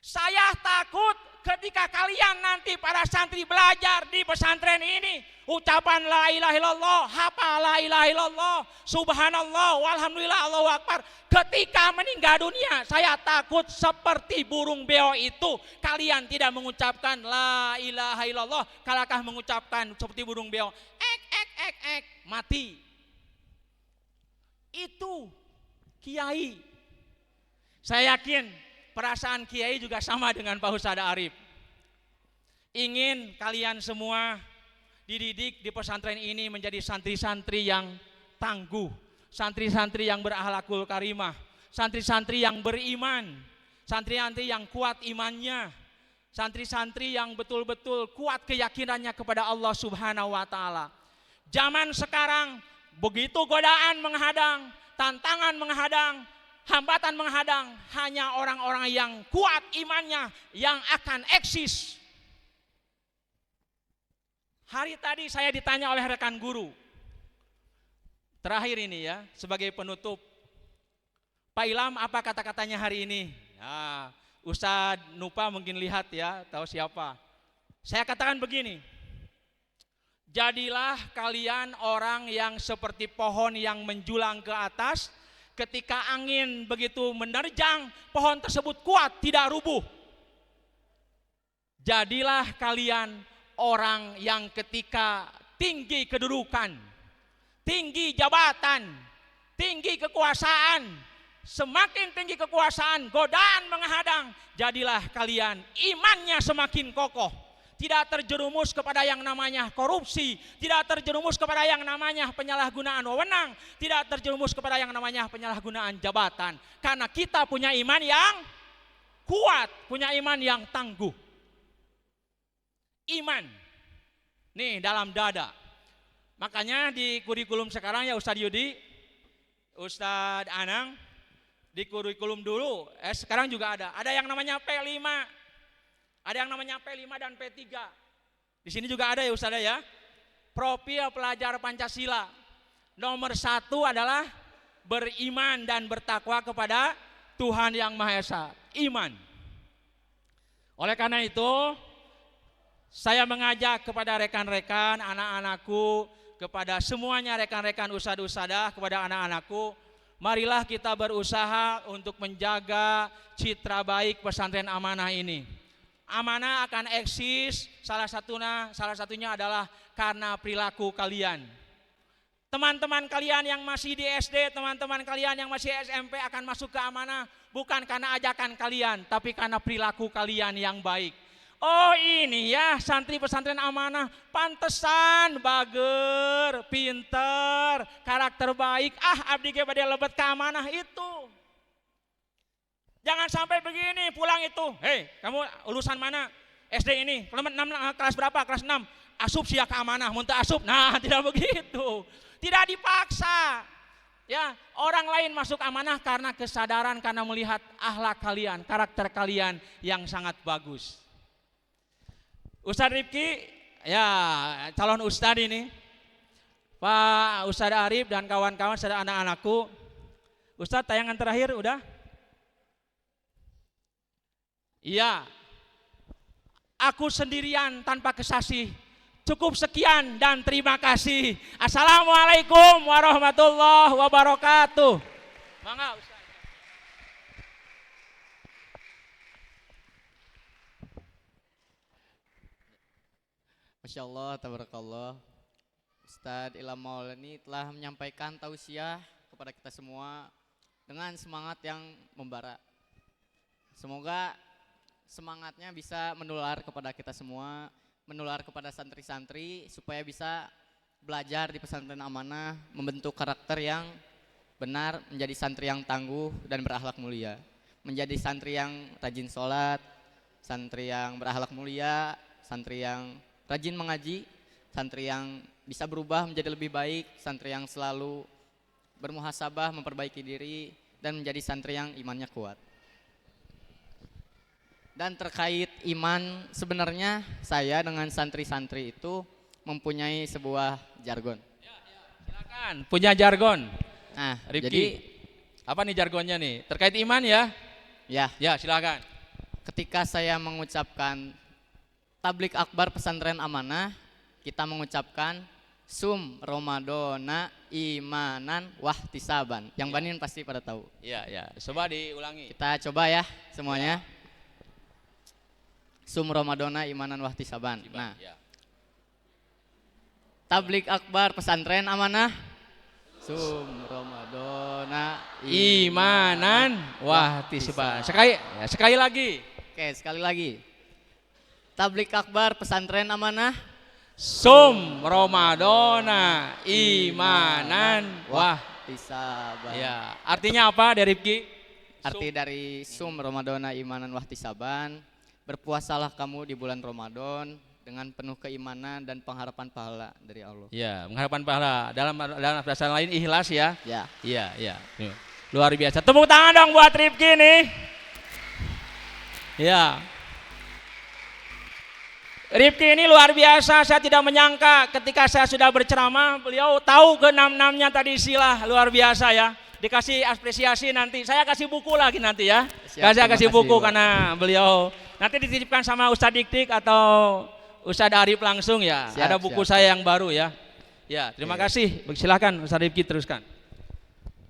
H: Saya takut ketika kalian nanti para santri belajar di pesantren ini, ucapan la ilaha illallah, hafal la ilaha illallah, subhanallah, walhamdulillah, Allahu akbar. Ketika meninggal dunia, saya takut seperti burung beo itu, kalian tidak mengucapkan la ilaha illallah, kalakah mengucapkan seperti burung beo, mati. Itu Kiai. Saya yakin perasaan Kiai juga sama dengan Pak Ustadz Arif. Ingin kalian semua dididik di pesantren ini menjadi santri-santri yang tangguh, santri-santri yang berakhlakul karimah, santri-santri yang beriman, santri-santri yang kuat imannya, santri-santri yang betul-betul kuat keyakinannya kepada Allah Subhanahu wa taala. Zaman sekarang begitu godaan menghadang, tantangan menghadang, hambatan menghadang hanya orang-orang yang kuat imannya yang akan eksis. Hari tadi saya ditanya oleh rekan guru. Terakhir ini ya, sebagai penutup. Pak Ilham, apa kata-katanya hari ini? Nah, Ustadz Nupa mungkin lihat ya, tahu siapa. Saya katakan begini. Jadilah kalian orang yang seperti pohon yang menjulang ke atas. Ketika angin begitu menerjang, pohon tersebut kuat, tidak rubuh. Jadilah kalian orang yang ketika tinggi kedudukan, tinggi jabatan, tinggi kekuasaan, semakin tinggi kekuasaan, godaan menghadang, jadilah kalian imannya semakin kokoh. Tidak terjerumus kepada yang namanya korupsi, tidak terjerumus kepada yang namanya penyalahgunaan wewenang, tidak terjerumus kepada yang namanya penyalahgunaan jabatan. Karena kita punya iman yang kuat, punya iman yang tangguh. Iman, nih dalam dada. Makanya di kurikulum sekarang ya Ustadz Yudi, Ustadz Anang, di kurikulum dulu, sekarang juga ada yang namanya P5. Ada yang namanya P5 dan P3. Di sini juga ada ya Ustaz ya. Profil pelajar Pancasila. Nomor 1 adalah beriman dan bertakwa kepada Tuhan Yang Maha Esa. Iman. Oleh karena itu, saya mengajak kepada rekan-rekan, anak-anakku, kepada semuanya rekan-rekan ustadz-ustadzah, kepada anak-anakku, marilah kita berusaha untuk menjaga citra baik pesantren amanah ini. Amanah akan eksis, salah satunya adalah karena perilaku kalian. Teman-teman kalian yang masih di SD, teman-teman kalian yang masih SMP akan masuk ke amanah bukan karena ajakan kalian, tapi karena perilaku kalian yang baik. Oh ini ya santri pesantren amanah, pantesan bager, pinter, karakter baik. Abdi ge bade lebet ke amanah itu. Jangan sampai begini pulang itu. Hei, kamu lulusan mana? SD ini. Kelas berapa? Kelas 6. Asup sia ke amanah, muntah asup. Nah, tidak begitu. Tidak dipaksa. Ya, orang lain masuk amanah karena kesadaran, karena melihat akhlak kalian, karakter kalian yang sangat bagus. Ustadz Rifki, ya calon ustadz ini. Pak Ustadz Arif dan kawan-kawan, saudara anak-anakku. Ustadz tayangan terakhir udah? Iya, aku sendirian tanpa kesasih. Cukup sekian dan terima kasih. Assalamualaikum warahmatullahi wabarakatuh. Mangga Ustaz.
A: Masya Allah, tabarakallah. Ustadz Ilham Maulani telah menyampaikan tausiah kepada kita semua dengan semangat yang membara. Semoga semangatnya bisa menular kepada kita semua, menular kepada santri-santri supaya bisa belajar di pesantren amanah, membentuk karakter yang benar, menjadi santri yang tangguh dan berakhlak mulia, menjadi santri yang rajin sholat, santri yang berakhlak mulia, santri yang rajin mengaji, santri yang bisa berubah menjadi lebih baik, santri yang selalu bermuhasabah, memperbaiki diri, dan menjadi santri yang imannya kuat. Dan terkait iman, sebenarnya saya dengan santri-santri itu mempunyai sebuah jargon.
H: Silakan, punya jargon.
A: Nah,
H: Rifki,
A: jadi
H: apa nih jargonnya nih? Terkait iman ya? Ya, silakan.
A: Ketika saya mengucapkan tablik akbar pesantren amanah, kita mengucapkan sum Ramadona imanan wahtisaban. Yang banin pasti pada tahu.
H: Iya. Coba diulangi.
A: Kita coba ya semuanya. Sum Ramadona imanan wahtisaban. Nah, tablik akbar pesantren amanah. Sum Ramadona
H: imanan wahtisaban. Sekali lagi.
A: Oke, sekali lagi. Tablik akbar pesantren amanah.
H: Sum Ramadona imanan
A: wahtisaban.
H: Ya, artinya apa dari Rifki?
A: Arti dari sum Ramadona imanan wahtisaban, berpuasalah kamu di bulan Ramadan dengan penuh keimanan dan pengharapan pahala dari Allah.
H: Ya, mengharapkan pahala. Dalam bahasa lain ikhlas ya.
A: Ya.
H: Iya. Luar biasa. Tepuk tangan dong buat Rifki nih. Ya. Rifki ini luar biasa, saya tidak menyangka ketika saya sudah berceramah, beliau tahu ke-6-6-nya tadi istilah, luar biasa ya. Dikasih apresiasi nanti, saya kasih buku lagi nanti ya. Saya kasih buku karena beliau, nanti dititipkan sama Ustadz Dik-Dik atau Ustadz Arif langsung ya. Ada buku saya yang baru ya. Ya, terima kasih, silakan Ustadz Rifki teruskan.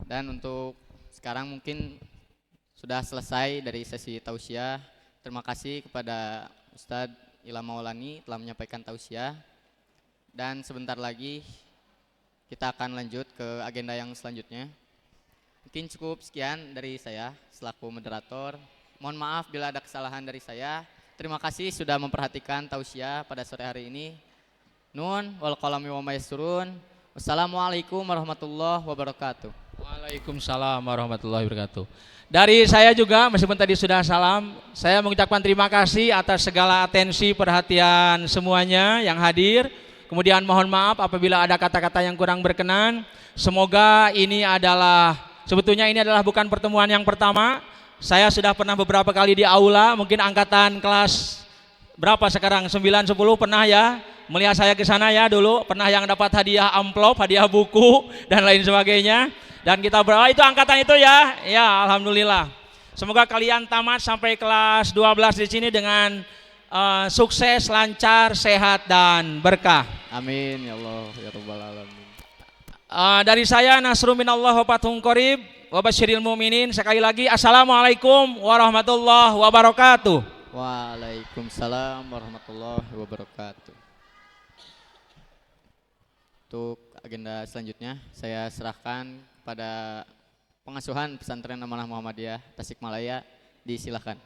A: Dan untuk sekarang mungkin sudah selesai dari sesi tausiah. Terima kasih kepada Ustadz Ilham Maulani telah menyampaikan tausiah, dan sebentar lagi kita akan lanjut ke agenda yang selanjutnya. Mungkin cukup sekian dari saya selaku moderator. Mohon maaf bila ada kesalahan dari saya. Terima kasih sudah memperhatikan tausiah pada sore hari ini. Nun wal qalami wa ma yasturun. Wassalamualaikum warahmatullahi wabarakatuh.
H: Waalaikumsalam warahmatullahi wabarakatuh. Dari saya juga, meskipun tadi sudah salam, saya mengucapkan terima kasih atas segala atensi perhatian semuanya yang hadir. Kemudian mohon maaf apabila ada kata-kata yang kurang berkenan. Semoga ini adalah, sebetulnya ini adalah bukan pertemuan yang pertama. Saya sudah pernah beberapa kali di aula, mungkin angkatan kelas berapa sekarang, 9, 10 pernah ya. Melihat saya ke sana ya dulu, pernah yang dapat hadiah amplop, hadiah buku, dan lain sebagainya. Dan kita berdoa itu angkatan itu ya, ya alhamdulillah. Semoga kalian tamat sampai kelas 12 di sini dengan sukses, lancar, sehat dan berkah.
A: Amin ya Allah ya rabbal alamin.
H: Dari saya Nasrun minallah wa fathun qarib wa basyiril mu'minin. Sekali lagi assalamualaikum warahmatullahi wabarakatuh.
A: Waalaikumsalam warahmatullahi wabarakatuh. Untuk agenda selanjutnya saya serahkan pada pengasuhan pesantren Amanah Muhammadiyah Tasikmalaya, disilakan.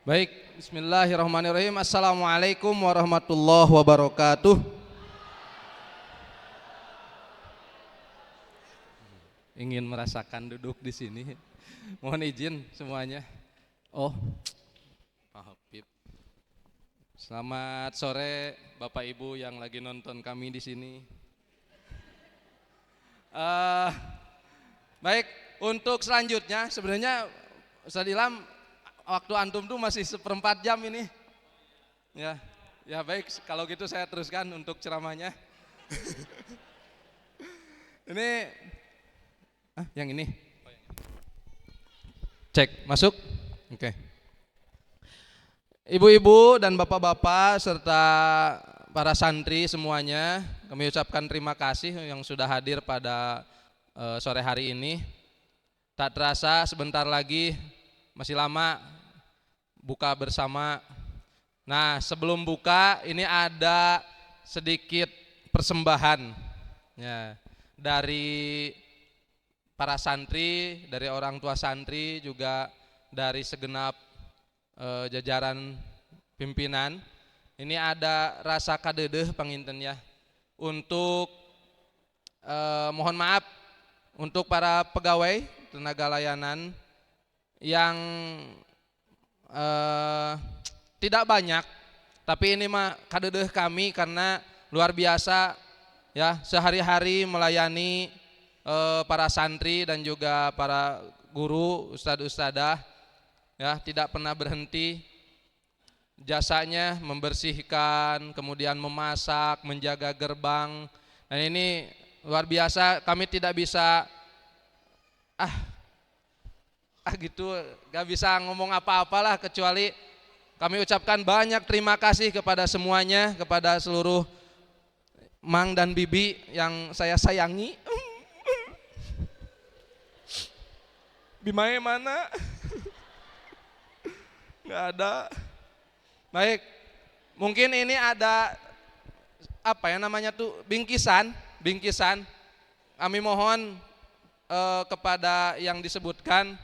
I: Baik, bismillahirrahmanirrahim. Assalamualaikum warahmatullahi wabarakatuh. Ingin merasakan duduk di sini. Mohon izin semuanya. Oh, Pak Habib. Selamat sore Bapak Ibu yang lagi nonton kami di sini. Baik, untuk selanjutnya sebenarnya Ustaz Ilham, waktu antum tuh masih 1/4 jam ini. Ya baik, kalau gitu saya teruskan untuk ceramahnya. Ini, yang ini. Cek, masuk? Oke. Ibu-ibu dan bapak-bapak serta para santri semuanya, kami ucapkan terima kasih yang sudah hadir pada sore hari ini. Tak terasa sebentar lagi, masih lama buka bersama. Nah, sebelum buka ini ada sedikit persembahan ya, dari para santri, dari orang tua santri, juga dari segenap jajaran pimpinan. Ini ada rasa kadedeh panginten ya, untuk mohon maaf untuk para pegawai tenaga layanan yang tidak banyak, tapi ini mah kadedeh kami karena luar biasa ya, sehari-hari melayani para santri dan juga para guru, ustadz-ustadzah ya, tidak pernah berhenti jasanya, membersihkan, kemudian memasak, menjaga gerbang. Dan ini luar biasa, kami tidak bisa gitu, gak bisa ngomong apa-apalah kecuali kami ucapkan banyak terima kasih kepada semuanya, kepada seluruh mang dan bibi yang saya sayangi. Bimae mana? Gak ada. Baik, mungkin ini ada apa ya namanya tuh, bingkisan. Kami mohon kepada yang disebutkan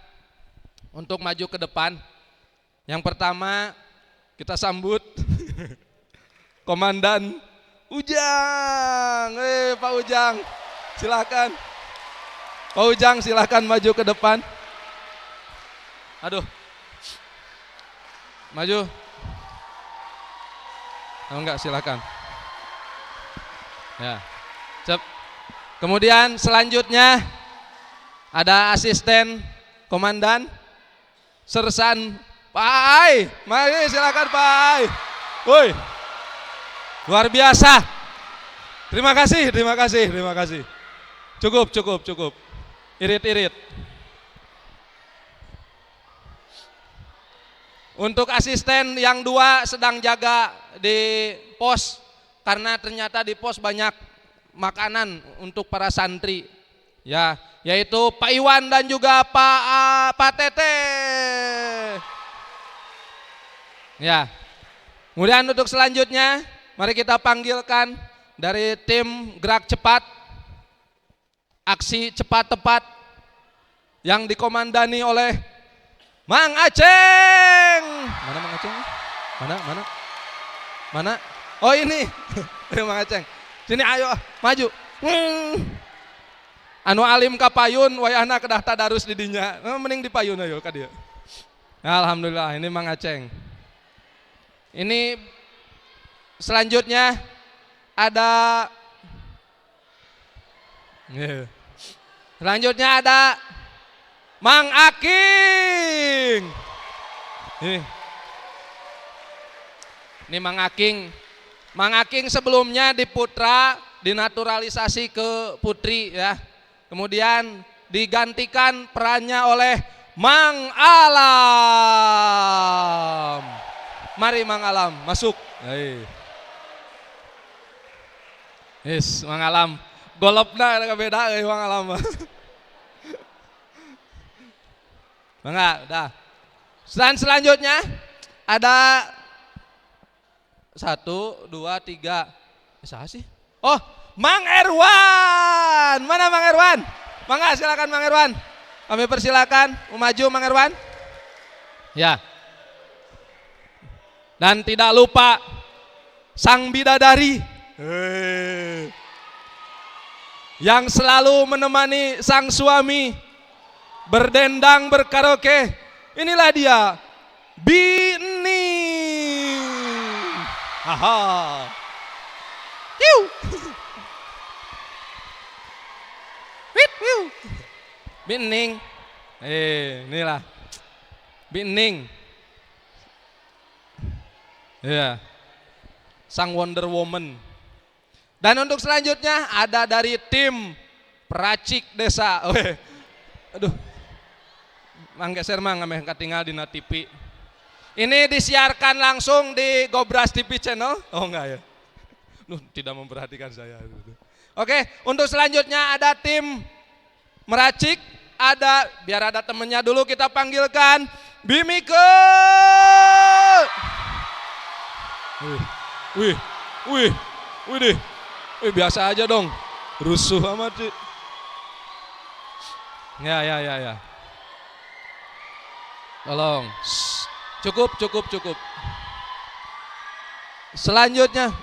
I: untuk maju ke depan. Yang pertama kita sambut Komandan Ujang. Pak Ujang, silakan. Pak Ujang silakan maju ke depan. Aduh, maju. Oh enggak, silakan. Ya, cep. Kemudian selanjutnya ada asisten komandan Sersan Pak Ai. Mari silakan Pak Ai. Woi, luar biasa. Terima kasih, terima kasih, terima kasih. Cukup, cukup, cukup. Irit-irit. Untuk asisten yang 2 sedang jaga di pos, karena ternyata di pos banyak makanan untuk para santri. Ya, yaitu Pak Iwan dan juga Pak Tete. Ya. Kemudian untuk selanjutnya, mari kita panggilkan dari tim gerak cepat, aksi cepat tepat yang dikomandani oleh Mang Aceng. Mana Mang Aceng? Mana? Oh ini, Mang Aceng. Sini ayo, maju. Anu alim ka payun, wayahna kedah tadarus di dinya. Mending di payun ayo ka dieu. Alhamdulillah, ini Mang Aceng. Ini selanjutnya ada Mang Aking. Ini Mang Aking. Mang Aking sebelumnya di Putra dinaturalisasi ke Putri ya. Kemudian digantikan perannya oleh Mang Alam. Mari Mang Alam masuk. Yes, Mang Alam. Golopna ada beda Mang Alam. Mangga, dah. Dan selanjutnya ada 1, 2, 3. Siapa sih? Oh, Mang Erwan. Mana Mang Erwan? Mangga silakan Mang Erwan. Kami persilakan maju Mang Erwan. Ya. Dan tidak lupa sang bidadari yang selalu menemani sang suami berdendang berkaraoke. Inilah dia, Bini. Haha. Bining. Inilah Bining. Ya. Sang Wonder Woman. Dan untuk selanjutnya ada dari tim Peracik Desa. Aduh. Manggeser mang ameh katinggal dina TV. Ini disiarkan langsung di Gobras TV channel. Oh enggak ya. Tidak memperhatikan saya. Oke, untuk selanjutnya ada tim Meracik, biar ada temennya dulu kita panggilkan Bimike. Wih, biasa aja dong, rusuh amat sih. Ya. Tolong, cukup. Selanjutnya,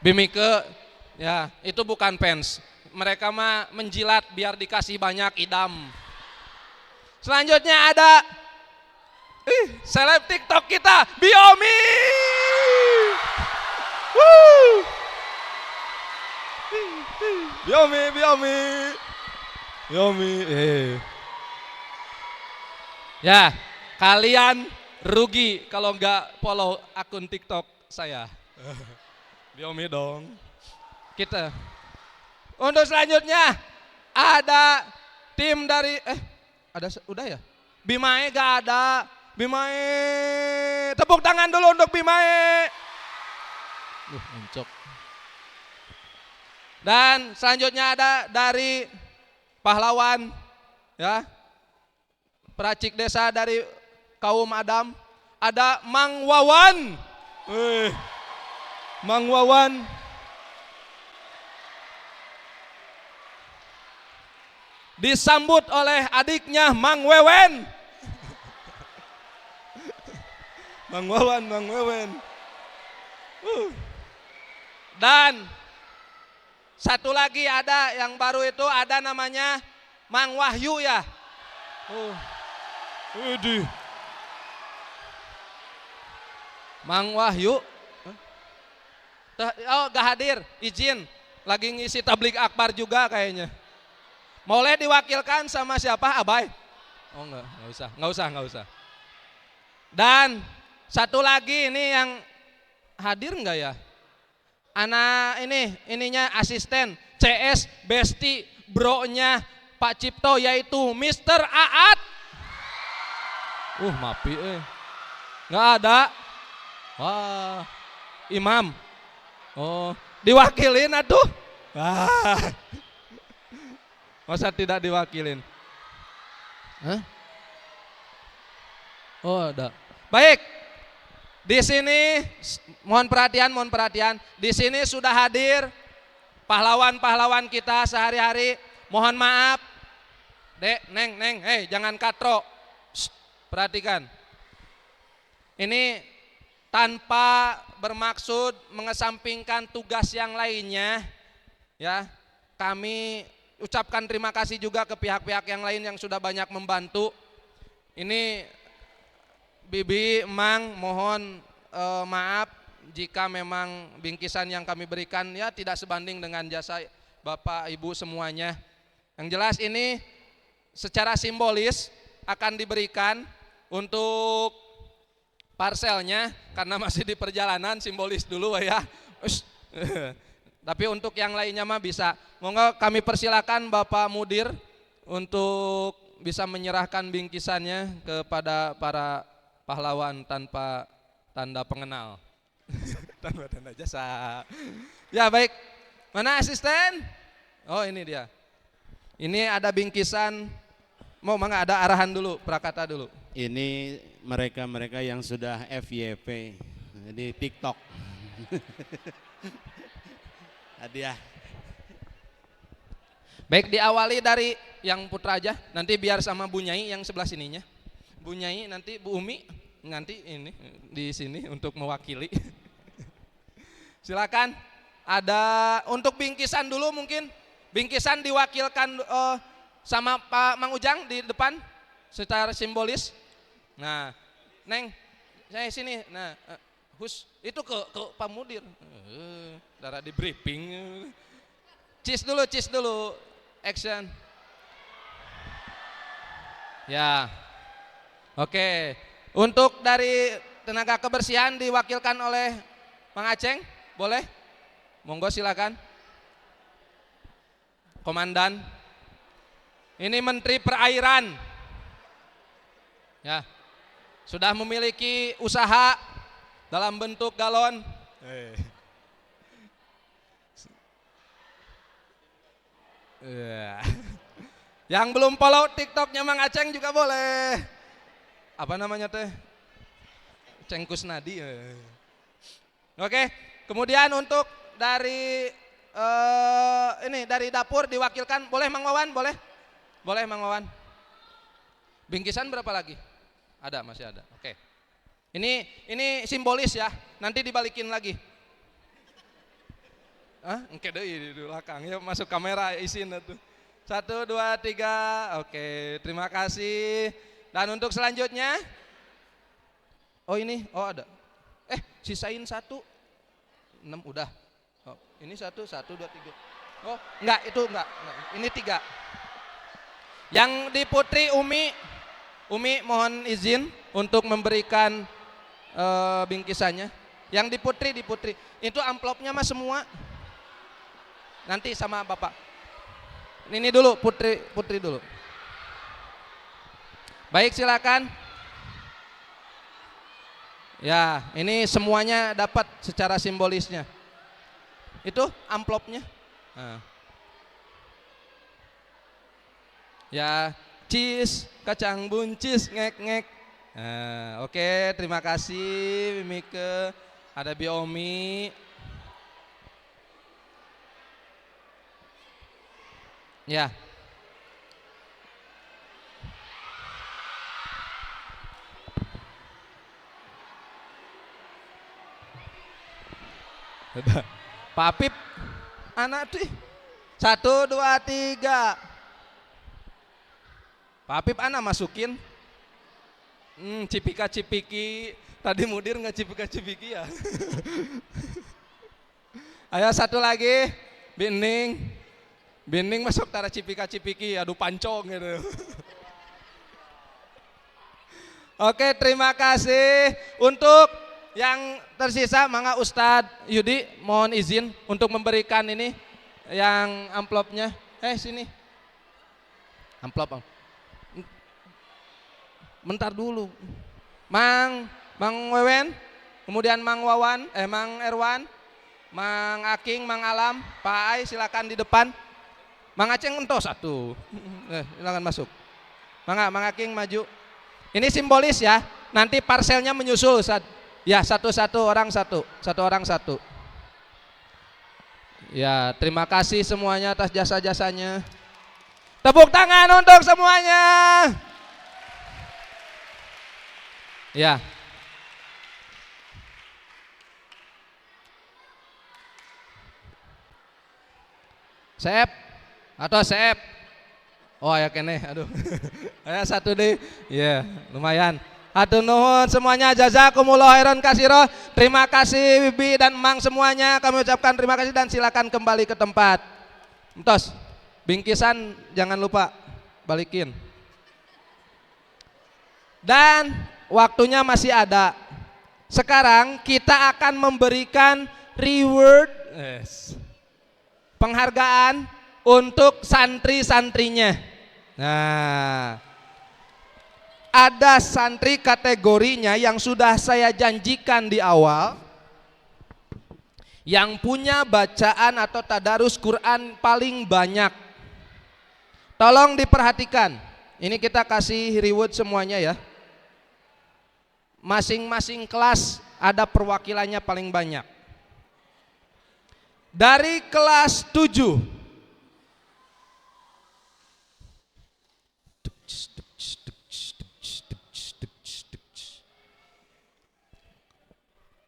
I: Bimike, ya itu bukan fans, mereka mah menjilat biar dikasih banyak idam. Selanjutnya ada seleb TikTok kita, Biomi. Biomi. Ya, kalian rugi kalau nggak follow akun TikTok saya. Biomi dong. Kita. Untuk selanjutnya ada tim dari udah ya? Bimae gak ada. Bimae. Tepuk tangan dulu untuk Bimae. Mencok. Dan selanjutnya ada dari pahlawan ya. Peracik Desa dari kaum Adam. Ada Mang Wawan. Mang Wawan. disambut oleh adiknya Mang Wewen. Mang Wawan, Mang Wewen. Dan satu lagi ada yang baru itu ada namanya Mang Wahyu ya. Mang Wahyu. Oh gak hadir, izin. Lagi ngisi tablik akbar juga kayaknya. Boleh diwakilkan sama siapa? Abai? Oh enggak usah. Dan satu lagi ini yang hadir enggak ya? Anak ininya asisten CS Besti bro-nya Pak Cipto yaitu Mr. Aat. Mapi nggak ada. Wah, Imam. Oh, diwakilin atuh. Masa tidak diwakilin? Hah? Oh, ada. Baik. Di sini mohon perhatian. Di sini sudah hadir pahlawan-pahlawan kita sehari-hari. Mohon maaf. Dek, Neng, jangan katro. Perhatikan. Ini tanpa bermaksud mengesampingkan tugas yang lainnya, ya. Kami ucapkan terima kasih juga ke pihak-pihak yang lain yang sudah banyak membantu. Ini Bibi, Emang, mohon maaf jika memang bingkisan yang kami berikan ya tidak sebanding dengan jasa Bapak Ibu semuanya. Yang jelas ini secara simbolis akan diberikan untuk parselnya karena masih di perjalanan, simbolis dulu ya. Tapi untuk yang lainnya mah bisa. Monggo kami persilakan Bapak Mudir untuk bisa menyerahkan bingkisannya kepada para pahlawan tanpa tanda pengenal. Tanpa tanda jasa. Ya baik. Mana asisten? Oh ini dia. Ini ada bingkisan. Mau mangga ada arahan dulu, prakata dulu.
C: Ini mereka-mereka yang sudah FYP di TikTok. Hadiah.
I: Baik, diawali dari yang putra aja, nanti biar sama Bu Nyai yang sebelah sininya. Bu Nyai nanti Bu Umi nanti ini di sini untuk mewakili. Silakan. Ada untuk bingkisan dulu mungkin. Bingkisan diwakilkan sama Pak Mang Ujang di depan secara simbolis. Nah, Neng, saya sini. Nah, Hus itu ke Pak Mudir. Darah di briefing. Cheese dulu. Action. Ya. Oke. Untuk dari tenaga kebersihan diwakilkan oleh Mang Aceng, boleh? Monggo silakan. Komandan. Ini Menteri Perairan. Ya. Sudah memiliki usaha dalam bentuk galon. Yang belum follow TikToknya Mang Aceng juga boleh. Apa namanya teh? Cengkus Nadi. Oke, kemudian untuk dari ini dari dapur diwakilkan, boleh Mang Wawan, boleh? Boleh Mang Wawan. Bingkisan berapa lagi? Ada, masih ada. Oke. Ini simbolis ya, nanti dibalikin lagi. Engke deui di belakang. Ya masuk kamera isin tuh. 1 2 3. Oke, terima kasih. Dan untuk selanjutnya ada. Sisain 1. 6 udah. Oh, ini 1 2 3. Oh, enggak, itu enggak. Ini 3. Yang di Putri Umi mohon izin untuk memberikan bingkisannya. Yang di Putri. Itu amplopnya mah semua. Nanti sama Bapak. Ini dulu Putri dulu. Baik, silakan. Ya, ini semuanya dapat secara simbolisnya. Itu amplopnya. Nah. Ya, cheese, kacang buncis, ngek. Nah, oke, terima kasih Mike. Ada Biomi. Ya. Pak Apip, anak tuh. 1, 2, 3. Pak Apip anak masukin. Cipika-cipiki. Tadi mudir nggak cipika-cipiki ya. Ayo satu lagi. Bining. Bining masuk tara cipika-cipiki. Aduh pancong gitu. Oke, terima kasih. Untuk yang tersisa, mangga Ustadz Yudi mohon izin untuk memberikan ini yang amplopnya. Sini. Amplop. Bentar dulu. Mang Wewen, kemudian Mang Wawan, Mang Erwan, Mang Aking, Mang Alam, Pak Ai silakan di depan. Mang Aceng entos satu. Silakan masuk. Mang Aking maju. Ini simbolis ya. Nanti parselnya menyusul. Ya, satu-satu orang satu. Satu orang satu. Ya, terima kasih semuanya atas jasa-jasanya. Tepuk tangan untuk semuanya. Ya. Sep atau sep. Oh ya kene, aduh. Ayo satu deh. Ya, lumayan. Atur nuhun semuanya, jazakumullah khairan katsira. Terima kasih Bibi dan Mang semuanya. Kami ucapkan terima kasih dan silakan kembali ke tempat. Entos, bingkisan jangan lupa balikin. Dan waktunya masih ada. Sekarang kita akan memberikan reward, penghargaan untuk santri-santrinya. Nah, ada santri kategorinya yang sudah saya janjikan di awal, yang punya bacaan atau tadarus Quran paling banyak. Tolong diperhatikan. Ini kita kasih reward semuanya ya. Masing-masing kelas ada perwakilannya paling banyak. Dari kelas 7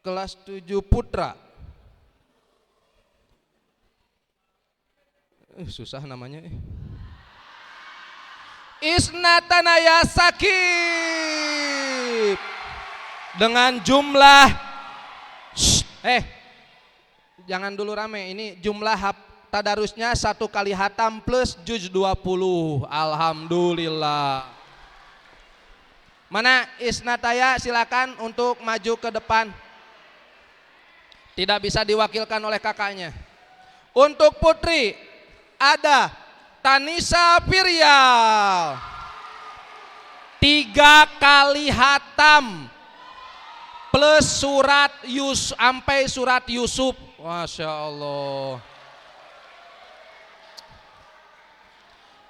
I: kelas 7 Putra. Susah namanya. Isnatanaya Sakib dengan jumlah jangan dulu rame, ini jumlah tadarusnya 1 kali hatam plus juz 20. Alhamdulillah. Mana Isnataya, silakan untuk maju ke depan. Tidak bisa diwakilkan oleh kakaknya. Untuk putri ada Tanisa Piryal 3 kali hatam plus surat sampai surat Yusuf. Masya Allah.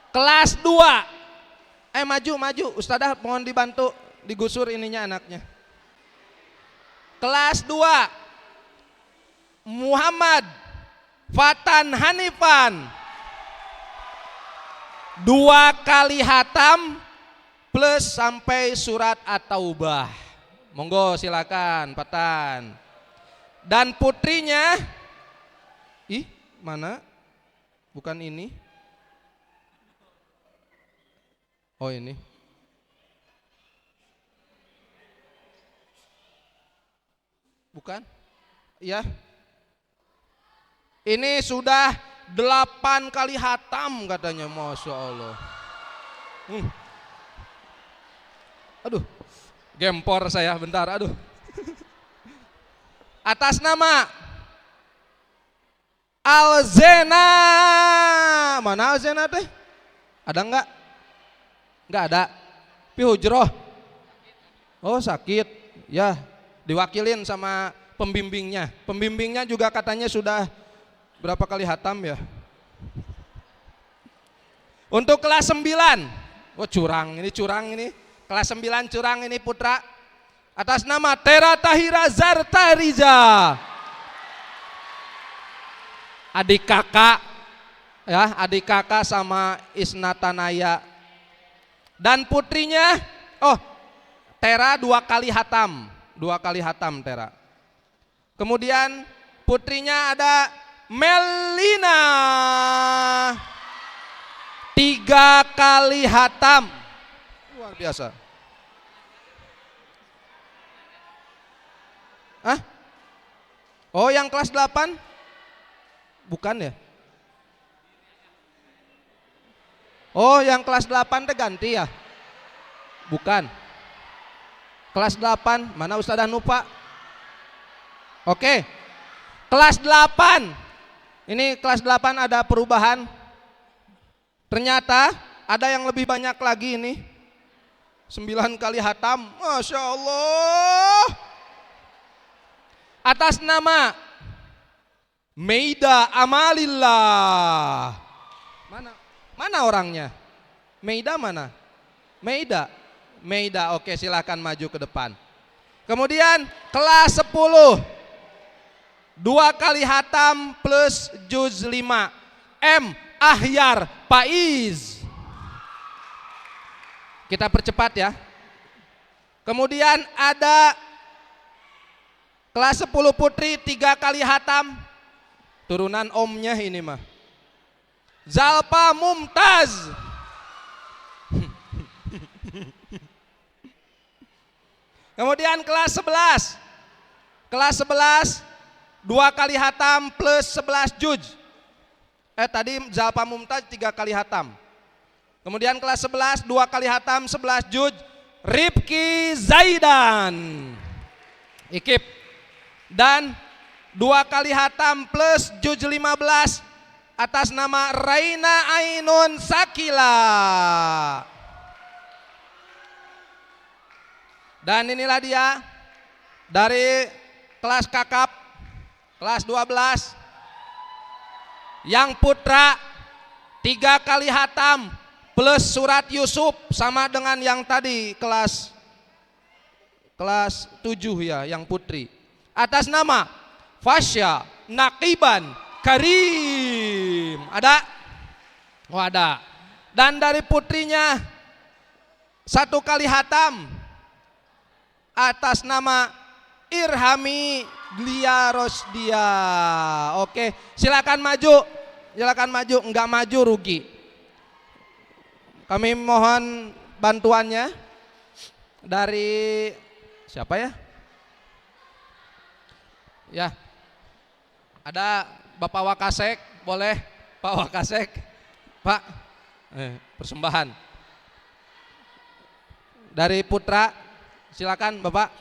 I: Kelas 2. Maju. Ustadzah mohon dibantu digusur ininya anaknya. Kelas 2. Muhammad Fatan Hanifan 2 kali hatam plus sampai surat At-Taubah. Monggo silakan Fatan. Dan putrinya mana? Bukan ini. Oh ini. Bukan? Ya. Ini sudah 8 kali hatam katanya, Masya Allah. Aduh, gempor saya bentar, aduh. Atas nama Alzena. Mana Alzena teh? Ada enggak? Enggak ada. Pihujroh. Oh sakit. Ya, diwakilin sama pembimbingnya. Pembimbingnya juga katanya sudah berapa kali hatam ya? Untuk kelas 9. Oh curang ini. Kelas 9 curang ini putra. Atas nama Tera Tahira Zartariza. Adik kakak ya, adik kakak sama Isnatanaya. Dan putrinya Tera 2 kali hatam. 2 kali hatam Tera. Kemudian putrinya ada Melina. 3 kali hatam. Luar biasa. Hah? Oh, yang kelas 8? Bukan ya? Oh, yang kelas 8 teh ganti ya? Bukan. Kelas 8, mana Ustazah Nupa? Oke. Kelas 8. Ini kelas 8 ada perubahan. Ternyata ada yang lebih banyak lagi ini. 9 kali hatam. Masya Allah. Atas nama Meida Amalillah. Mana orangnya? Meida mana? Meida, oke, silakan maju ke depan. Kemudian kelas 10. 2 kali hatam plus juz 5. M. Ahyar Faiz. Kita percepat ya. Kemudian ada kelas 10 putri 3 kali hatam. Turunan omnya ini mah. Zalpa Mumtaz. Kemudian kelas 11. Kelas 11 2 kali hatam plus 11 juz. Tadi Zalpa Mumtaz 3 kali hatam. Kemudian kelas 11 2 kali hatam 11 juz. Rifki Zaidan. Ikip. Dan 2 kali hatam plus juz 15 atas nama Raina Ainun Sakila. Dan inilah dia dari kelas kakap kelas 12 yang putra 3 kali hatam plus surat Yusuf sama dengan yang tadi kelas 7 ya, yang putri. Atas nama Fasya Naqiban Karim. Ada? Oh, ada. Dan dari putrinya 1 kali hatam atas nama Irhami Glia Rosdia. Oke, silakan maju. Silakan maju, enggak maju rugi. Kami mohon bantuannya dari siapa ya? Ya. Ada Bapak Wakasek, boleh Pak Wakasek. Pak, persembahan. Dari putra, silakan Bapak.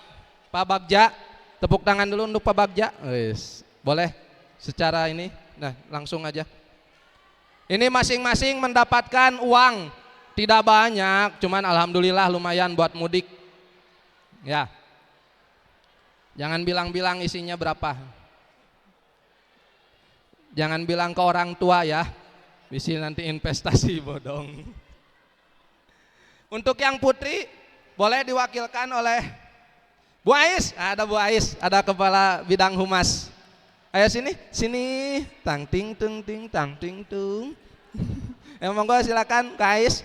I: Pak Bagja, tepuk tangan dulu untuk Pak Bagja. Boleh secara ini, nah langsung aja. Ini masing-masing mendapatkan uang, tidak banyak, cuman alhamdulillah lumayan buat mudik. Ya, jangan bilang-bilang isinya berapa. Jangan bilang ke orang tua ya, bisa nanti investasi bodong. Untuk yang putri boleh diwakilkan oleh Bu Ais. Ada Bu Ais, ada kepala bidang humas. Ayo sini, tang ting tung ting tang ting tung. Monggo silakan Kak Ais.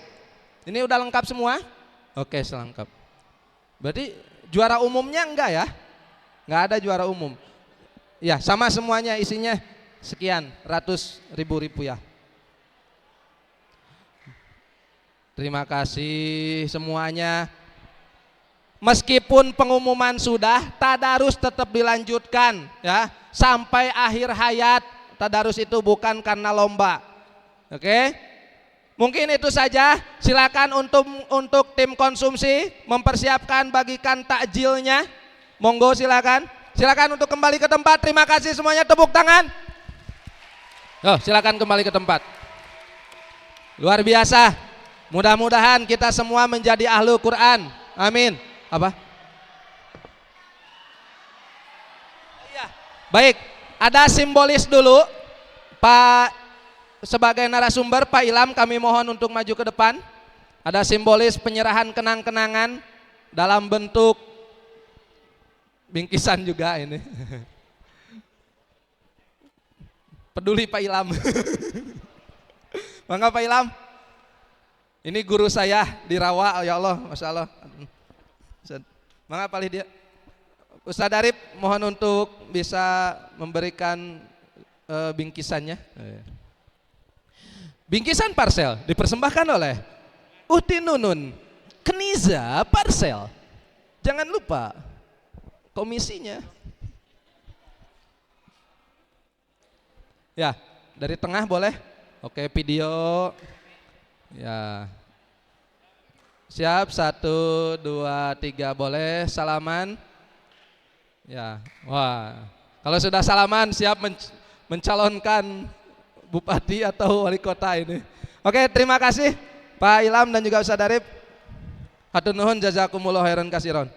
I: Ini udah lengkap semua? Oke, selengkap. Berarti juara umumnya enggak ya? Enggak ada juara umum. Ya, sama semuanya isinya sekian ratus ribu ya. Terima kasih semuanya. Meskipun pengumuman sudah, tadarus tetap dilanjutkan ya sampai akhir hayat. Tadarus itu bukan karena lomba. Oke? Mungkin itu saja. Silakan untuk tim konsumsi mempersiapkan bagikan takjilnya. Monggo silakan. Silakan untuk kembali ke tempat. Terima kasih semuanya, tepuk tangan. Silakan kembali ke tempat. Luar biasa. Mudah-mudahan kita semua menjadi ahlu Quran. Amin. Apa? Iya. Baik, ada simbolis dulu. Pak sebagai narasumber Pak Ilham kami mohon untuk maju ke depan. Ada simbolis penyerahan kenang-kenangan dalam bentuk bingkisan juga ini. Peduli Pak Ilham. Mangga Pak Ilham. Ini guru saya di Rawa, ya Allah, Masya Allah. Mangga Pak Lydia. Ustadz Arif mohon untuk bisa memberikan bingkisannya. Bingkisan parsel dipersembahkan oleh Uhti Nunun Keniza Parsel. Jangan lupa komisinya. Ya, dari tengah boleh. Oke, video. Ya. Siap, 1, 2, 3 boleh. Salaman. Ya, wah. Kalau sudah salaman siap mencalonkan bupati atau wali kota ini. Oke, terima kasih Pak Ilham dan juga Ustadz Arif. Hatur nuhun jazakumullah khairan kasiron.